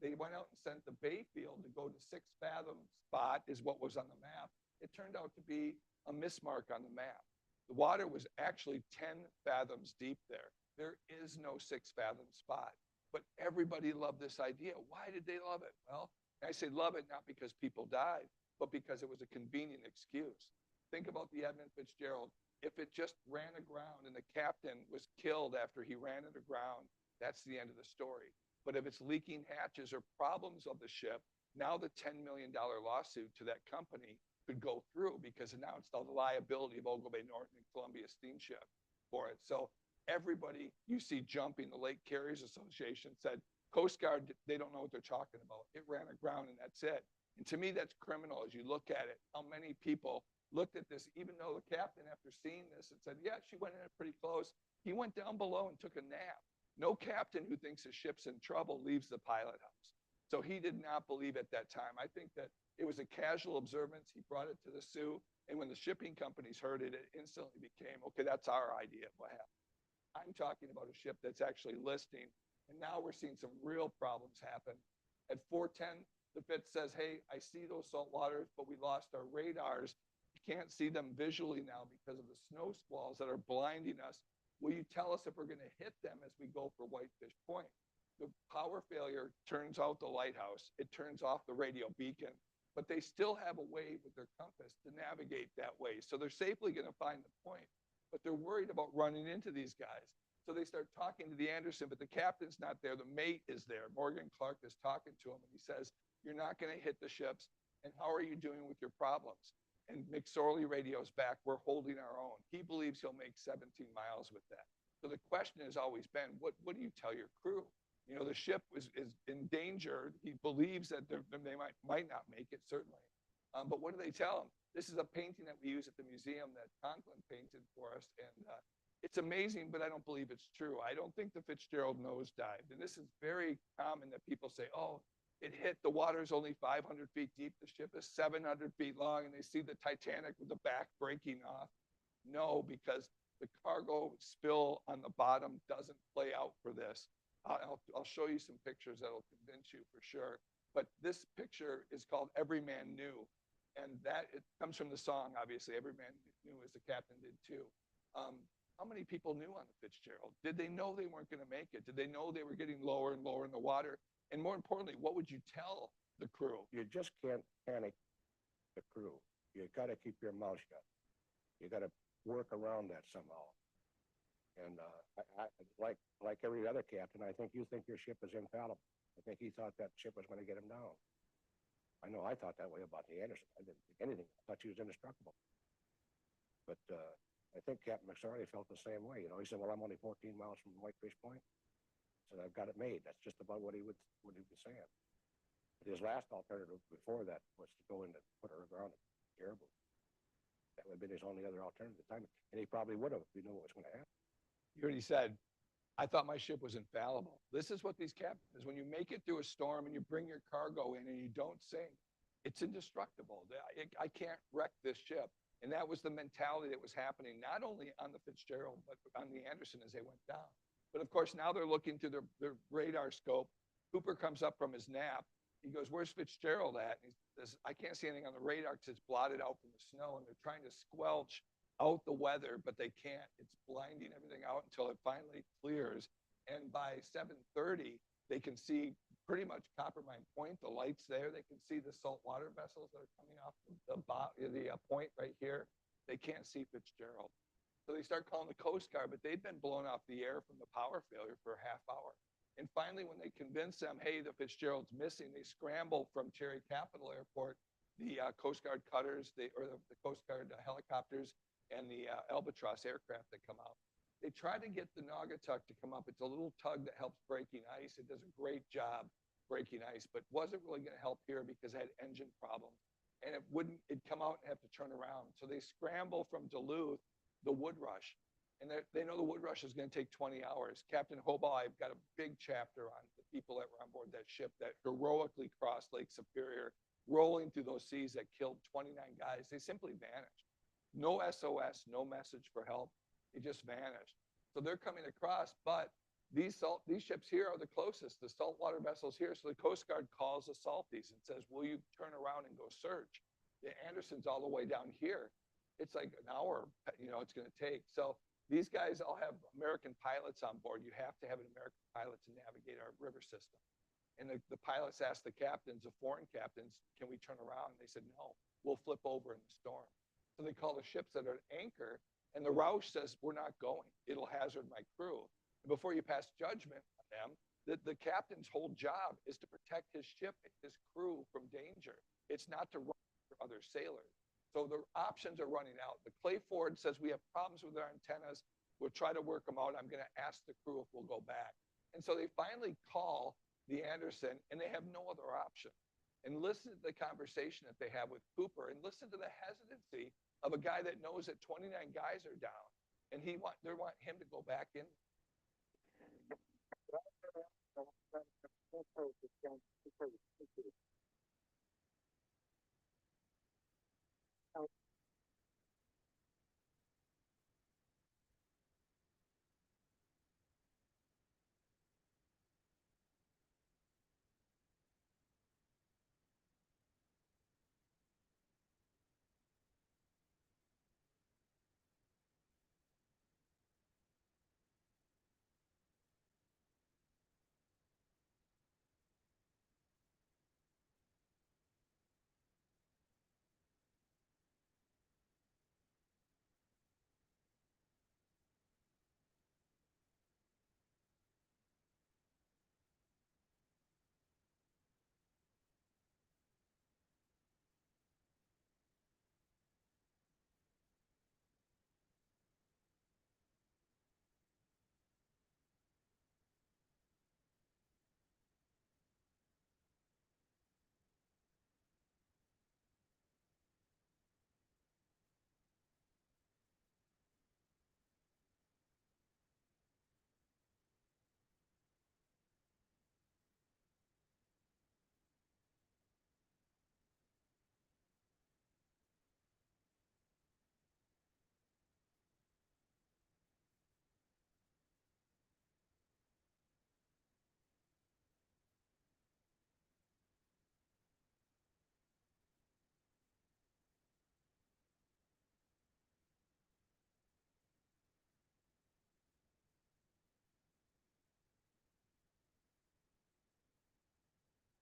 they went out and sent the Bayfield to go to 6 fathom spot is what was on the map. It turned out to be a mismark on the map. The water was actually 10 fathoms deep there. There is no 6 fathom spot, but everybody loved this idea. Why did they love it? Well, I say love it not because people died, but because it was a convenient excuse. Think about the Edmund Fitzgerald. If it just ran aground and the captain was killed after he ran it aground, that's the end of the story. But if it's leaking hatches or problems of the ship, now the $10 million lawsuit to that company could go through because now it's the liability of Ogle Bay Norton and Columbia Steamship for it. So everybody you see jumping, the Lake Carriers Association said, Coast Guard, they don't know what they're talking about. It ran aground and that's it. And to me, that's criminal as you look at it. How many people looked at this, even though the captain, after seeing this, and said, yeah, she went in pretty close. He went down below and took a nap. No captain who thinks his ship's in trouble leaves the pilot house. So he did not believe at that time. I think that it was a casual observance. He brought it to the Sioux. And when the shipping companies heard it, it instantly became, okay, that's our idea of what happened. I'm talking about a ship that's actually listing. And now we're seeing some real problems happen. At 4:10, the Fitz says, hey, I see those salt waters, but we lost our radars. You can't see them visually now because of the snow squalls that are blinding us. Will you tell us if we're going to hit them as we go for Whitefish Point? The power failure turns out the lighthouse. It turns off the radio beacon, but they still have a way with their compass to navigate that way. So they're safely going to find the point, but they're worried about running into these guys. So they start talking to the Anderson, but the captain's not there. The mate is there. Morgan Clark is talking to him, and he says, you're not going to hit the ships. And how are you doing with your problems? And McSorley radios back, we're holding our own. He believes he'll make 17 miles with that. So the question has always been, what do you tell your crew? You know, the ship is in danger. He believes that they might not make it, certainly. But what do they tell him? This is a painting that we use at the museum that Conklin painted for us. And it's amazing, but I don't believe it's true. I don't think the Fitzgerald nosedived. And this is very common that people say, oh, it hit, the water's only 500 feet deep. The ship is 700 feet long, and they see the Titanic with the back breaking off. No, because the cargo spill on the bottom doesn't play out for this. I'll show you some pictures that'll convince you for sure. But this picture is called Every Man Knew. And that, it comes from the song, obviously. Every man knew, as the captain did too. How many people knew on the Fitzgerald? Did they know they weren't going to make it? Did they know they were getting lower and lower in the water? And more importantly, what would you tell the crew? You just can't panic the crew. You got to keep your mouth shut. You got to work around that somehow. And I like every other captain, I think you think your ship is infallible. I think he thought that ship was going to get him down. I know I thought that way about the Anderson. I didn't think anything. I thought she was indestructible. But I think Captain McSorley felt the same way. You know, he said, well, I'm only 14 miles from Whitefish Point. So I've got it made. That's just about what he would be saying. His last alternative before that was to go in and put her aground at Caribou. That would have been his only other alternative at the time, and he probably would have if he knew what was going to happen. You already said, I thought my ship was infallible. This is what these captains, when you make it through a storm and you bring your cargo in and you don't sink, it's indestructible. I can't wreck this ship. And that was the mentality that was happening, not only on the Fitzgerald, but on the Anderson as they went down. But of course, now they're looking through their radar scope. Cooper comes up from his nap. He goes, "Where's Fitzgerald at?" And he says, "I can't see anything on the radar because it's blotted out from the snow." And they're trying to squelch out the weather, but they can't. It's blinding everything out until it finally clears. And by 7:30, they can see pretty much Coppermine Point, the lights there. They can see the saltwater vessels that are coming off the point right here. They can't see Fitzgerald. So they start calling the Coast Guard, but they've been blown off the air from the power failure for a half hour. And finally, when they convince them, hey, the Fitzgerald's missing, they scramble from Cherry Capital Airport, the Coast Guard cutters, the Coast Guard helicopters, and the Albatross aircraft that come out. They try to get the Naugatuck to come up. It's a little tug that helps breaking ice. It does a great job breaking ice, but wasn't really going to help here because it had engine problems. And it'd come out and have to turn around. So they scramble from Duluth, the Wood Rush. And they know the Wood Rush is going to take 20 hours. Captain Hobaugh, I've got a big chapter on the people that were on board that ship that heroically crossed Lake Superior, rolling through those seas that killed 29 guys. They simply vanished. No SOS, no message for help. It just vanished. So they're coming across, but these ships here are the closest, the saltwater vessels here. So the Coast Guard calls the Salties and says, "Will you turn around and go search?" The Anderson's all the way down here. It's like an hour, it's going to take. So these guys all have American pilots on board. You have to have an American pilot to navigate our river system. And the pilots asked the captains, the foreign captains, "Can we turn around?" And they said, "No, we'll flip over in the storm." So they call the ships that are at anchor, and the Roush says, "We're not going. It'll hazard my crew." And before you pass judgment on them, the captain's whole job is to protect his ship and his crew from danger. It's not to run for other sailors. So the options are running out. The Clay Ford says, "We have problems with our antennas. We'll try to work them out. I'm going to ask the crew if we'll go back." And so they finally call the Anderson, and they have no other option. And listen to the conversation that they have with Cooper, and listen to the hesitancy of a guy that knows that 29 guys are down, and they want him to go back in.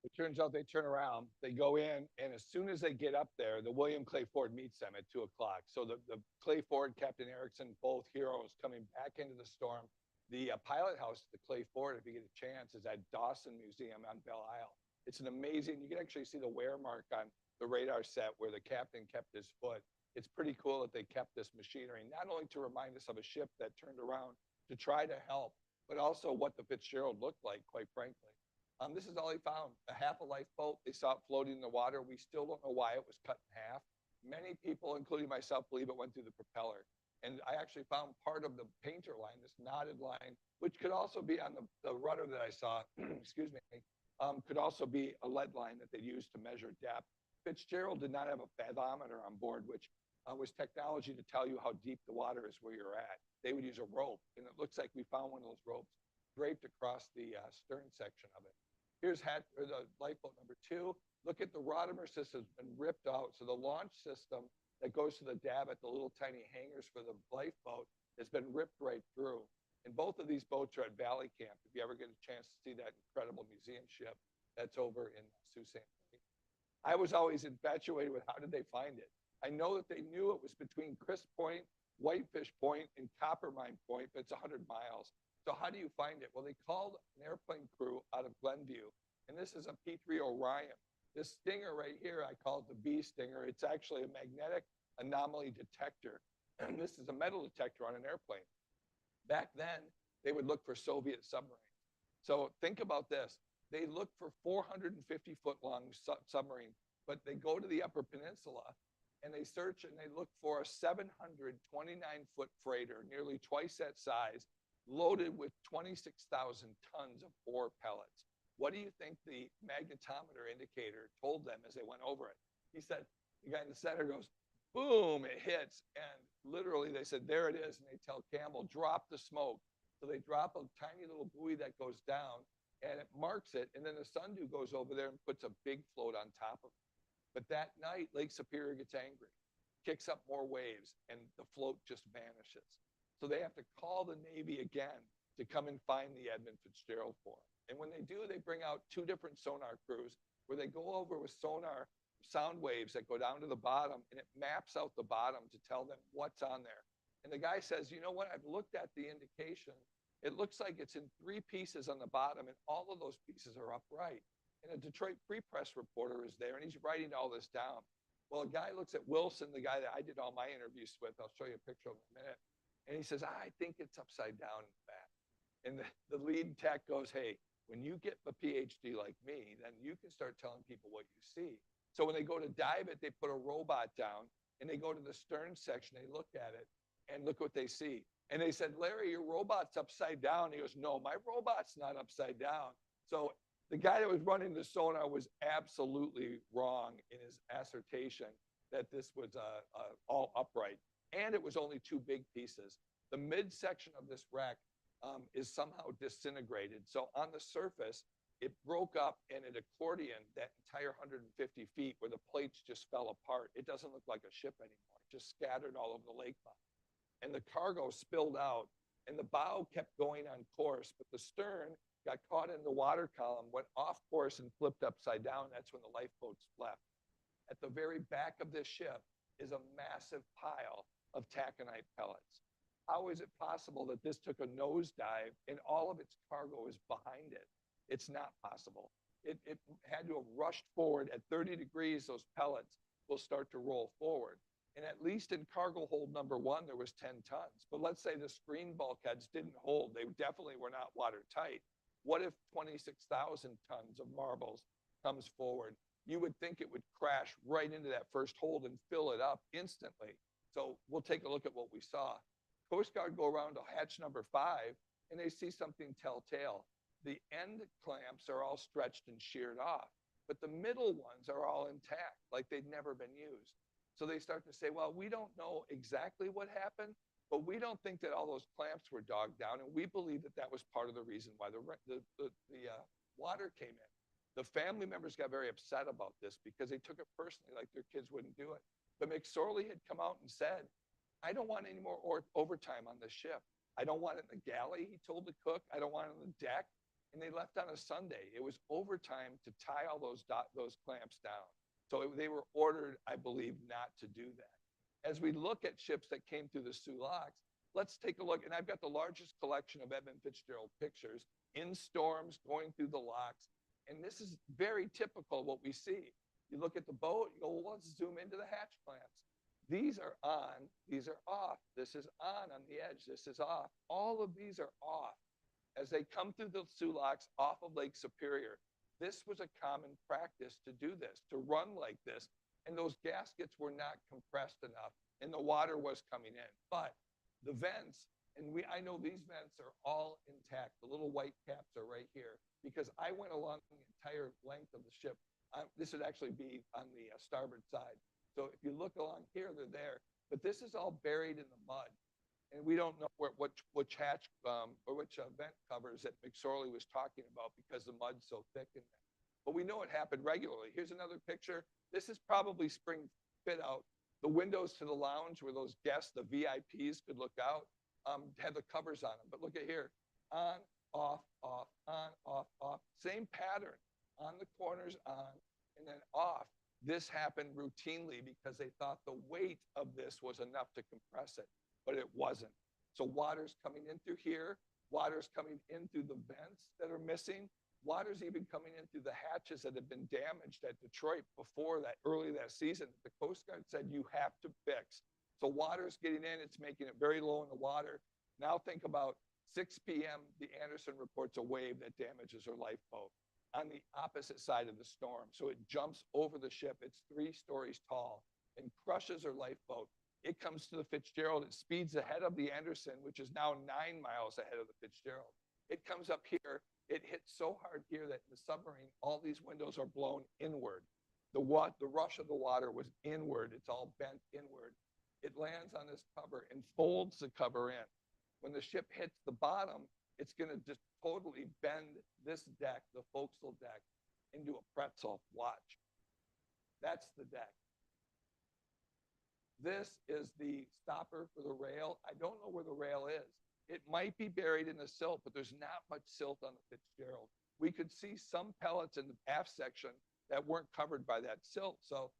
It turns out they turn around, they go in, and as soon as they get up there, the William Clay Ford meets them at 2 o'clock. So the Clay Ford, Captain Erickson, both heroes coming back into the storm. The pilot house at the Clay Ford, if you get a chance, is at Dawson Museum on Belle Isle. It's an amazing, you can actually see the wear mark on the radar set where the captain kept his foot. It's pretty cool that they kept this machinery, not only to remind us of a ship that turned around to try to help, but also what the Fitzgerald looked like, quite frankly. This is all he found, a half a lifeboat. They saw it floating in the water. We still don't know why it was cut in half. Many people, including myself, believe it went through the propeller. And I actually found part of the painter line, this knotted line, which could also be on the rudder that I saw, excuse me, could also be a lead line that they used to measure depth. Fitzgerald did not have a fathometer on board, which was technology to tell you how deep the water is where you're at. They would use a rope, and it looks like we found one of those ropes draped across the stern section of it. Here's the lifeboat number 2. Look at the rudder system's been ripped out. So the launch system that goes to the davit, the little tiny hangars for the lifeboat, has been ripped right through. And both of these boats are at Valley Camp. If you ever get a chance to see that incredible museum ship, that's over in Sault Ste. Marie. I was always infatuated with how did they find it. I know that they knew it was between Crisp Point, Whitefish Point, and Coppermine Point, but it's 100 miles. So how do you find it? Well, they called an airplane crew out of Glenview, and this is a P-3 Orion. This stinger right here, I call it the bee stinger. It's actually a magnetic anomaly detector. And this is a metal detector on an airplane. Back then, they would look for Soviet submarines. So think about this. They look for 450-foot long submarine, but they go to the Upper Peninsula and they search and they look for a 729-foot freighter, nearly twice that size, loaded with 26,000 tons of ore pellets. What do you think the magnetometer indicator told them as they went over it? He said, the guy in the center goes, boom, it hits. And literally they said, there it is. And they tell Campbell, drop the smoke. So they drop a tiny little buoy that goes down and it marks it. And then the Sundew goes over there and puts a big float on top of it. But that night, Lake Superior gets angry, kicks up more waves, and the float just vanishes. So they have to call the Navy again to come and find the Edmund Fitzgerald for them. And when they do, they bring out 2 different sonar crews where they go over with sonar sound waves that go down to the bottom, and it maps out the bottom to tell them what's on there. And the guy says, you know what, I've looked at the indication. It looks like it's in 3 pieces on the bottom, and all of those pieces are upright. And a Detroit Free Press reporter is there, and he's writing all this down. Well, a guy looks at Wilson, the guy that I did all my interviews with. I'll show you a picture of him in a minute. And he says, I think it's upside down in the back. And the lead tech goes, hey, when you get a PhD like me, then you can start telling people what you see. So when they go to dive it, they put a robot down and they go to the stern section, they look at it and look what they see. And they said, Larry, your robot's upside down. He goes, no, my robot's not upside down. So the guy that was running the sonar was absolutely wrong in his assertion that this was all upright. And it was only 2 big pieces. The midsection of this wreck is somehow disintegrated. So on the surface, it broke up and it accordioned that entire 150 feet where the plates just fell apart. It doesn't look like a ship anymore. It just scattered all over the lake bottom. And the cargo spilled out and the bow kept going on course, but the stern got caught in the water column, went off course and flipped upside down. That's when the lifeboats left. At the very back of this ship is a massive pile of taconite pellets. How is it possible that this took a nosedive and all of its cargo is behind it? It's not possible. It had to have rushed forward at 30 degrees. Those pellets will start to roll forward. And at least in cargo hold number 1, there was 10 tons. But let's say the screen bulkheads didn't hold. They definitely were not watertight. What if 26,000 tons of marbles comes forward? You would think it would crash right into that first hold and fill it up instantly. So we'll take a look at what we saw. Coast Guard go around to hatch number 5 and they see something telltale. The end clamps are all stretched and sheared off, but the middle ones are all intact, like they'd never been used. So they start to say, well, we don't know exactly what happened, but we don't think that all those clamps were dogged down. And we believe that that was part of the reason why the water came in. The family members got very upset about this because they took it personally, like their kids wouldn't do it. But McSorley had come out and said, I don't want any more overtime on this ship. I don't want it in the galley, he told the cook. I don't want it on the deck. And they left on a Sunday. It was overtime to tie all those clamps down. So they were ordered, I believe, not to do that. As we look at ships that came through the Soo locks, let's take a look. And I've got the largest collection of Edmund Fitzgerald pictures in storms going through the locks. And this is very typical of what we see. You look at the boat, you go, well, let's zoom into the hatch clamps. These are on, these are off. This is on the edge, this is off. All of these are off. as they come through the Sulaks off of Lake Superior, this was a common practice to do this, to run like this. And those gaskets were not compressed enough and the water was coming in. But the vents, and I know these vents are all intact. The little white caps are right here because I went along the entire length of the ship. This would actually be on the starboard side. So if you look along here, they're there. But this is all buried in the mud. And we don't know which hatch or which vent covers that McSorley was talking about because the mud's so thick in there. But we know it happened regularly. Here's another picture. This is probably spring fit out. The windows to the lounge where those guests, the VIPs, could look out, had the covers on them. But look at here, on, off, off, on, off, off. Same pattern, on the corners, on, and then off. This happened routinely because they thought the weight of this was enough to compress it, but it wasn't. So water's coming in through here, water's coming in through the vents that are missing, water's even coming in through the hatches that have been damaged at Detroit before that, early that season. The Coast Guard said you have to fix. So water's getting in, it's making it very low in the water. Now think about 6 p.m., the Anderson reports a wave that damages her lifeboat on the opposite side of the storm. So it jumps over the ship, it's 3 stories tall, and crushes her lifeboat. It comes to the Fitzgerald, it speeds ahead of the Anderson, which is now 9 miles ahead of the Fitzgerald. It comes up here, it hits so hard here that in the submarine, all these windows are blown inward. The rush of the water was inward, it's all bent inward. It lands on this cover and folds the cover in. When the ship hits the bottom, it's gonna just totally bend this deck, the forecastle deck, into a pretzel. Watch. That's the deck. This is the stopper for the rail. I don't know where the rail is. It might be buried in the silt, but there's not much silt on the Fitzgerald. We could see some pellets in the aft section that weren't covered by that silt. So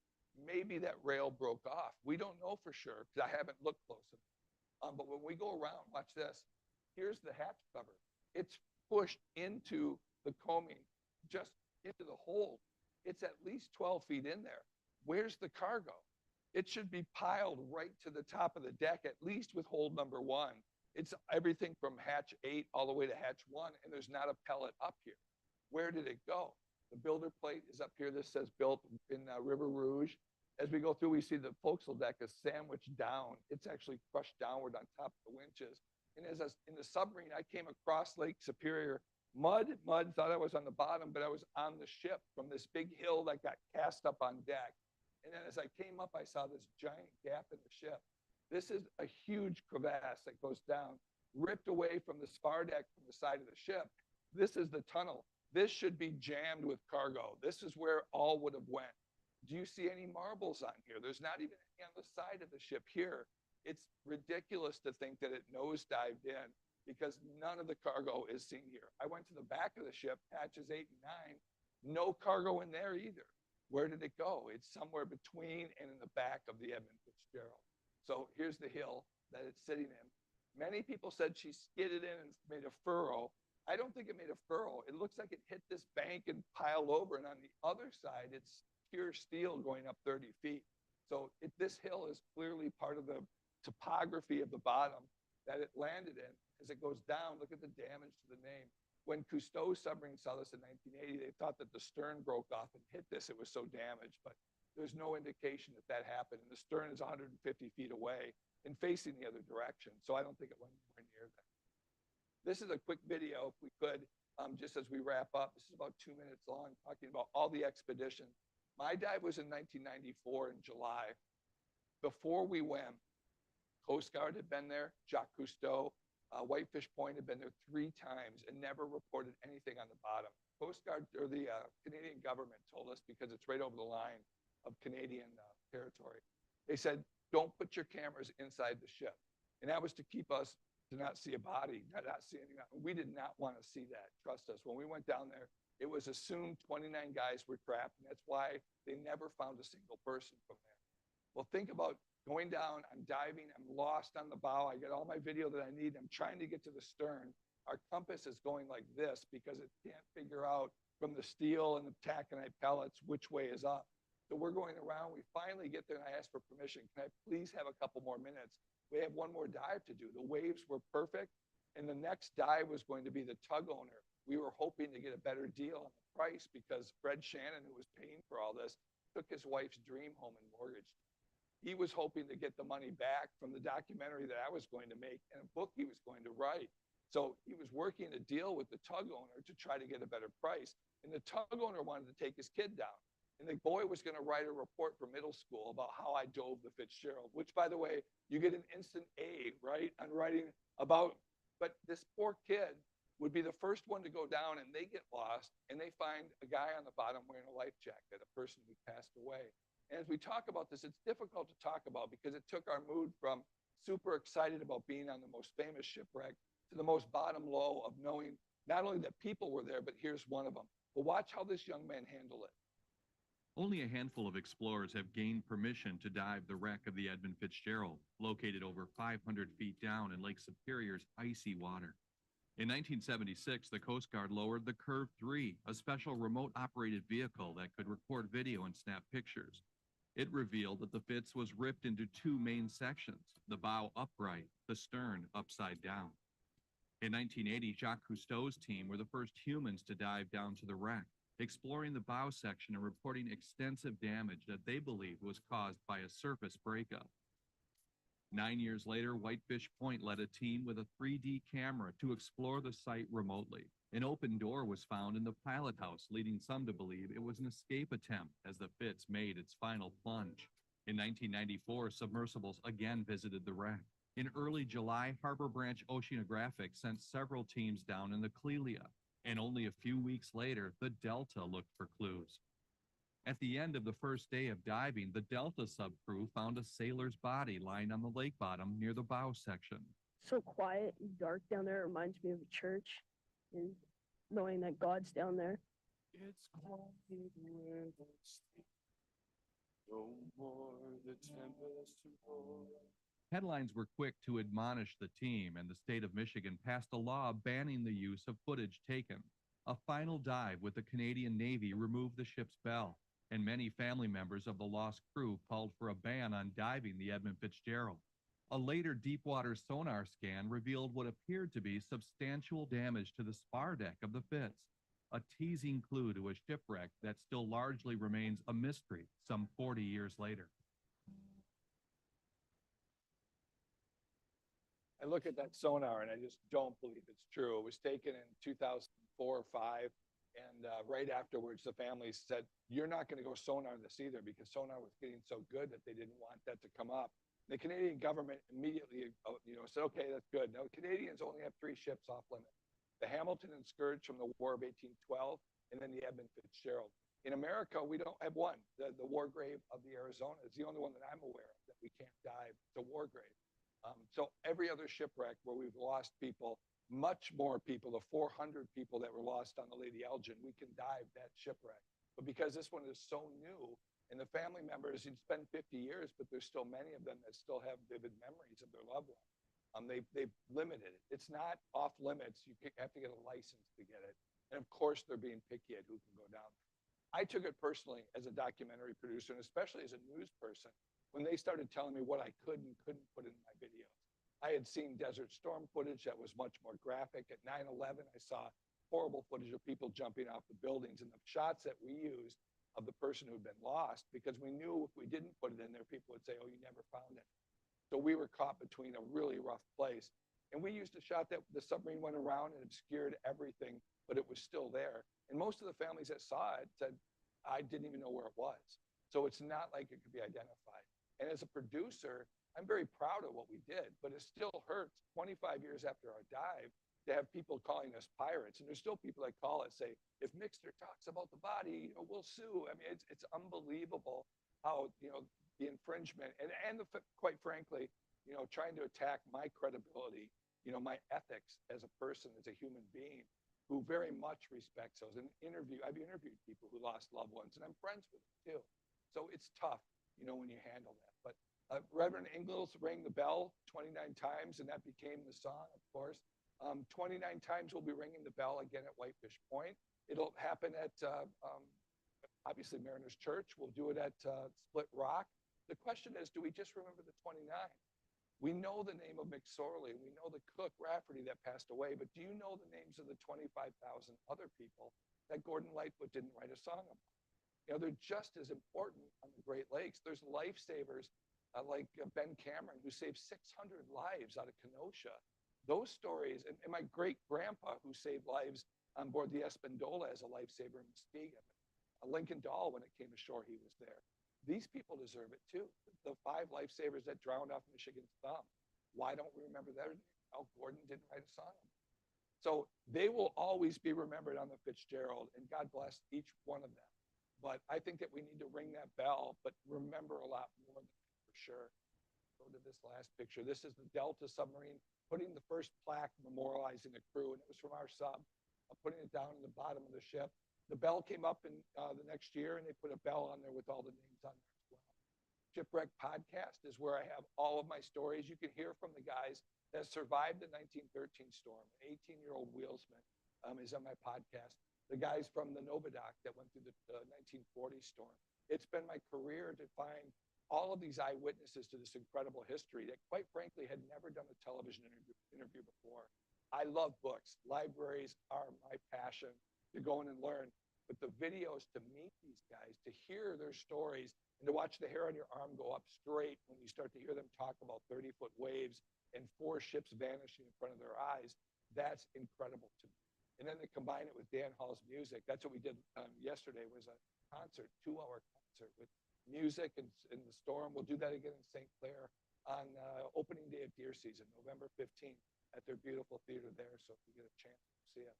maybe that rail broke off. We don't know for sure because I haven't looked close enough. But when we go around, watch this. Here's the hatch cover. It's pushed into the coaming, just into the hold. It's at least 12 feet in there. Where's the cargo? It should be piled right to the top of the deck, at least with hold number 1. It's everything from hatch 8 all the way to hatch 1, and there's not a pellet up here. Where did it go? The builder plate is up here. This says built in River Rouge. As we go through, we see the forecastle deck is sandwiched down. It's actually crushed downward on top of the winches. And in the submarine, I came across Lake Superior, mud, thought I was on the bottom, but I was on the ship from this big hill that got cast up on deck. And then as I came up, I saw this giant gap in the ship. This is a huge crevasse that goes down, ripped away from the spar deck from the side of the ship. This is the tunnel. This should be jammed with cargo. This is where all would have went. Do you see any marbles on here? There's not even any on the side of the ship here. It's ridiculous to think that it nosedived in because none of the cargo is seen here. I went to the back of the ship, hatches 8 and 9, no cargo in there either. Where did it go? It's somewhere between and in the back of the Edmund Fitzgerald. So here's the hill that it's sitting in. Many people said she skidded in and made a furrow. I don't think it made a furrow. It looks like it hit this bank and piled over. And on the other side, it's pure steel going up 30 feet. So this hill is clearly part of the topography of the bottom that it landed in. As it goes down, look at the damage to the name. When Cousteau's submarine saw this in 1980, they thought that the stern broke off and hit this. It was so damaged, but there's no indication that that happened. And the stern is 150 feet away and facing the other direction. So I don't think it went anywhere near that. This is a quick video, if we could, just as we wrap up. This is about 2 minutes long, talking about all the expeditions. My dive was in 1994 in July. Before we went, Coast Guard had been there, Jacques Cousteau, Whitefish Point had been there 3 times and never reported anything on the bottom. Coast Guard or the Canadian government told us, because it's right over the line of Canadian territory, they said, don't put your cameras inside the ship. And that was to keep us to not see a body, not see anything. We did not want to see that, trust us. When we went down there, it was assumed 29 guys were trapped, and that's why they never found a single person from there. Well, think about going down, I'm diving, I'm lost on the bow, I get all my video that I need, I'm trying to get to the stern. Our compass is going like this because it can't figure out from the steel and the taconite pellets which way is up. So we're going around, we finally get there and I ask for permission, can I please have a couple more minutes? We have one more dive to do. The waves were perfect. And the next dive was going to be the tug owner. We were hoping to get a better deal on the price because Fred Shannon, who was paying for all this, took his wife's dream home and mortgaged it. He was hoping to get the money back from the documentary that I was going to make and a book he was going to write. So he was working a deal with the tug owner to try to get a better price. And the tug owner wanted to take his kid down. And the boy was going to write a report for middle school about how I dove the Fitzgerald, which, by the way, you get an instant A, right, on writing about. But this poor kid would be the first one to go down, and they get lost, and they find a guy on the bottom wearing a life jacket, a person who passed away. And as we talk about this, it's difficult to talk about because it took our mood from super excited about being on the most famous shipwreck to the most bottom low of knowing not only that people were there, but here's one of them. But watch how this young man handled it. Only a handful of explorers have gained permission to dive the wreck of the Edmund Fitzgerald, located over 500 feet down in Lake Superior's icy water. In 1976, the Coast Guard lowered the Curve 3, a special remote-operated vehicle that could record video and snap pictures. It revealed that the Fitz was ripped into two main sections, the bow upright, the stern upside down. In 1980, Jacques Cousteau's team were the first humans to dive down to the wreck, exploring the bow section and reporting extensive damage that they believed was caused by a surface breakup. 9 years later, Whitefish Point led a team with a 3D camera to explore the site remotely. An open door was found in the pilot house, leading some to believe it was an escape attempt as the Fitz made its final plunge. In 1994, submersibles again visited the wreck. In early July, Harbor Branch Oceanographic sent several teams down in the Clelia, and only a few weeks later, the Delta looked for clues. At the end of the first day of diving, the Delta subcrew found a sailor's body lying on the lake bottom near the bow section. So quiet and dark down there. It reminds me of a church and knowing that God's down there. It's quiet where they sleep. No more the tempest to roar. Headlines were quick to admonish the team, and the state of Michigan passed a law banning the use of footage taken. A final dive with the Canadian Navy removed the ship's bell, and many family members of the lost crew called for a ban on diving the Edmund Fitzgerald. A later deepwater sonar scan revealed what appeared to be substantial damage to the spar deck of the Fitz, a teasing clue to a shipwreck that still largely remains a mystery some 40 years later. I look at that sonar and I just don't believe it's true. It was taken in 2004 or 5. And right afterwards, the family said, you're not going to go sonar this either because sonar was getting so good that they didn't want that to come up. The Canadian government immediately, said, okay, that's good. Now, Canadians only have 3 ships off limit. The Hamilton and Scourge from the War of 1812, and then the Edmund Fitzgerald. In America, we don't have one. The War Grave of the Arizona is the only one that I'm aware of that we can't dive. It's a war grave. So every other shipwreck where we've lost people, much more people, the 400 people that were lost on the Lady Elgin, we can dive that shipwreck. But because this one is so new, and the family members, it's been 50 years, but there's still many of them that still have vivid memories of their loved one. They've limited it. It's not off limits. You have to get a license to get it. And of course, they're being picky at who can go down. I took it personally as a documentary producer, and especially as a news person, when they started telling me what I could and couldn't put in my videos. I had seen Desert Storm footage that was much more graphic. At 9/11, I saw horrible footage of people jumping off the buildings, and the shots that we used of the person who'd been lost, because we knew if we didn't put it in there, people would say, oh, you never found it. So we were caught between a really rough place. And we used a shot that the submarine went around and obscured everything, but it was still there. And most of the families that saw it said, I didn't even know where it was. So it's not like it could be identified. And as a producer, I'm very proud of what we did, but it still hurts 25 years after our dive to have people calling us pirates. And there's still people that call us, say, if Mixter talks about the body, we'll sue. I mean, it's unbelievable how, the infringement and quite frankly, trying to attack my credibility, my ethics as a person, as a human being who very much respects those. And I've interviewed people who lost loved ones, and I'm friends with them too. So it's tough, when you handle that. But Reverend Ingalls rang the bell 29 times, and that became the song, of course. 29 times we'll be ringing the bell again at Whitefish Point. It'll happen at, obviously, Mariners Church. We'll do it at Split Rock. The question is, do we just remember the 29? We know the name of McSorley. We know the cook Rafferty that passed away, but do you know the names of the 25,000 other people that Gordon Lightfoot didn't write a song about? You know, they're just as important on the Great Lakes. There's lifesavers like Ben Cameron, who saved 600 lives out of Kenosha. Those stories, and my great grandpa, who saved lives on board the Espanola as a lifesaver in Muskegon. Lincoln Dahl, when it came ashore, he was there. These people deserve it too. The 5 lifesavers that drowned off Michigan's thumb. Why don't we remember that? Oh, Gordon didn't write a song. So they will always be remembered on the Fitzgerald, and God bless each one of them. But I think that we need to ring that bell, but remember a lot more than that for sure. Go to this last picture. This is the Delta submarine putting the first plaque memorializing the crew, and it was from our sub, putting it down in the bottom of the ship. The bell came up in the next year, and they put a bell on there with all the names on there as well. Shipwreck podcast is where I have all of my stories. You can hear from the guys that survived the 1913 storm. An 18-year-old wheelsman is on my podcast. The guys from the Novadoc that went through the 1940 storm. It's been my career to find all of these eyewitnesses to this incredible history that, quite frankly, had never done a television interview before. I love books. Libraries are my passion to go in and learn. But the videos, to meet these guys, to hear their stories, and to watch the hair on your arm go up straight when you start to hear them talk about 30-foot waves and 4 ships vanishing in front of their eyes, that's incredible to me. And then to combine it with Dan Hall's music, that's what we did yesterday, was a concert, 2-hour concert with music and the storm. We'll do that again in St. Clair on opening day of deer season, November 15th, at their beautiful theater there. So if you get a chance to see it.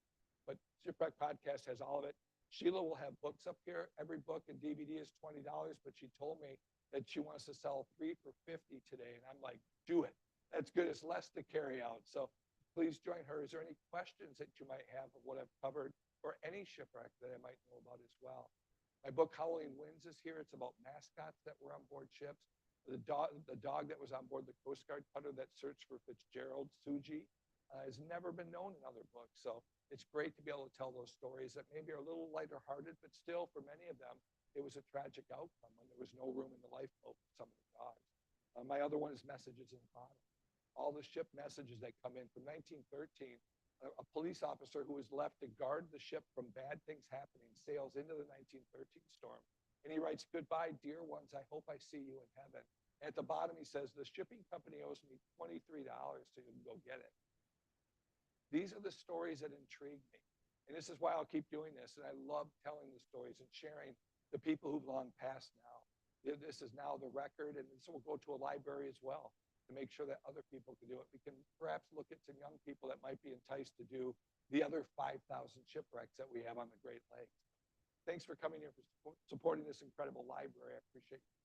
But Shipwreck Podcast has all of it. Sheila will have books up here. Every book and DVD is $20, but she told me that she wants to sell 3 for $50 today. And I'm like, do it. That's good. It's less to carry out. So please join her. Is there any questions that you might have of what I've covered, or any shipwreck that I might know about as well? My book, Howling Winds, is here. It's about mascots that were on board ships. The dog that was on board the Coast Guard cutter that searched for Fitzgerald, Suji, has never been known in other books. So it's great to be able to tell those stories that maybe are a little lighter hearted, but still for many of them, it was a tragic outcome when there was no room in the lifeboat for some of the dogs. My other one is Messages in the Bottom. All the ship messages that come in from 1913, a police officer who was left to guard the ship from bad things happening sails into the 1913 storm. And he writes, "Goodbye, dear ones. I hope I see you in heaven." At the bottom, he says, "The shipping company owes me $23 so you can go get it." These are the stories that intrigue me. And this is why I'll keep doing this. And I love telling the stories and sharing the people who've long passed now. This is now the record, and this will go to a library as well to make sure that other people can do it. We can perhaps look at some young people that might be enticed to do the other 5,000 shipwrecks that we have on the Great Lakes. Thanks for coming here, for supporting this incredible library. I appreciate you.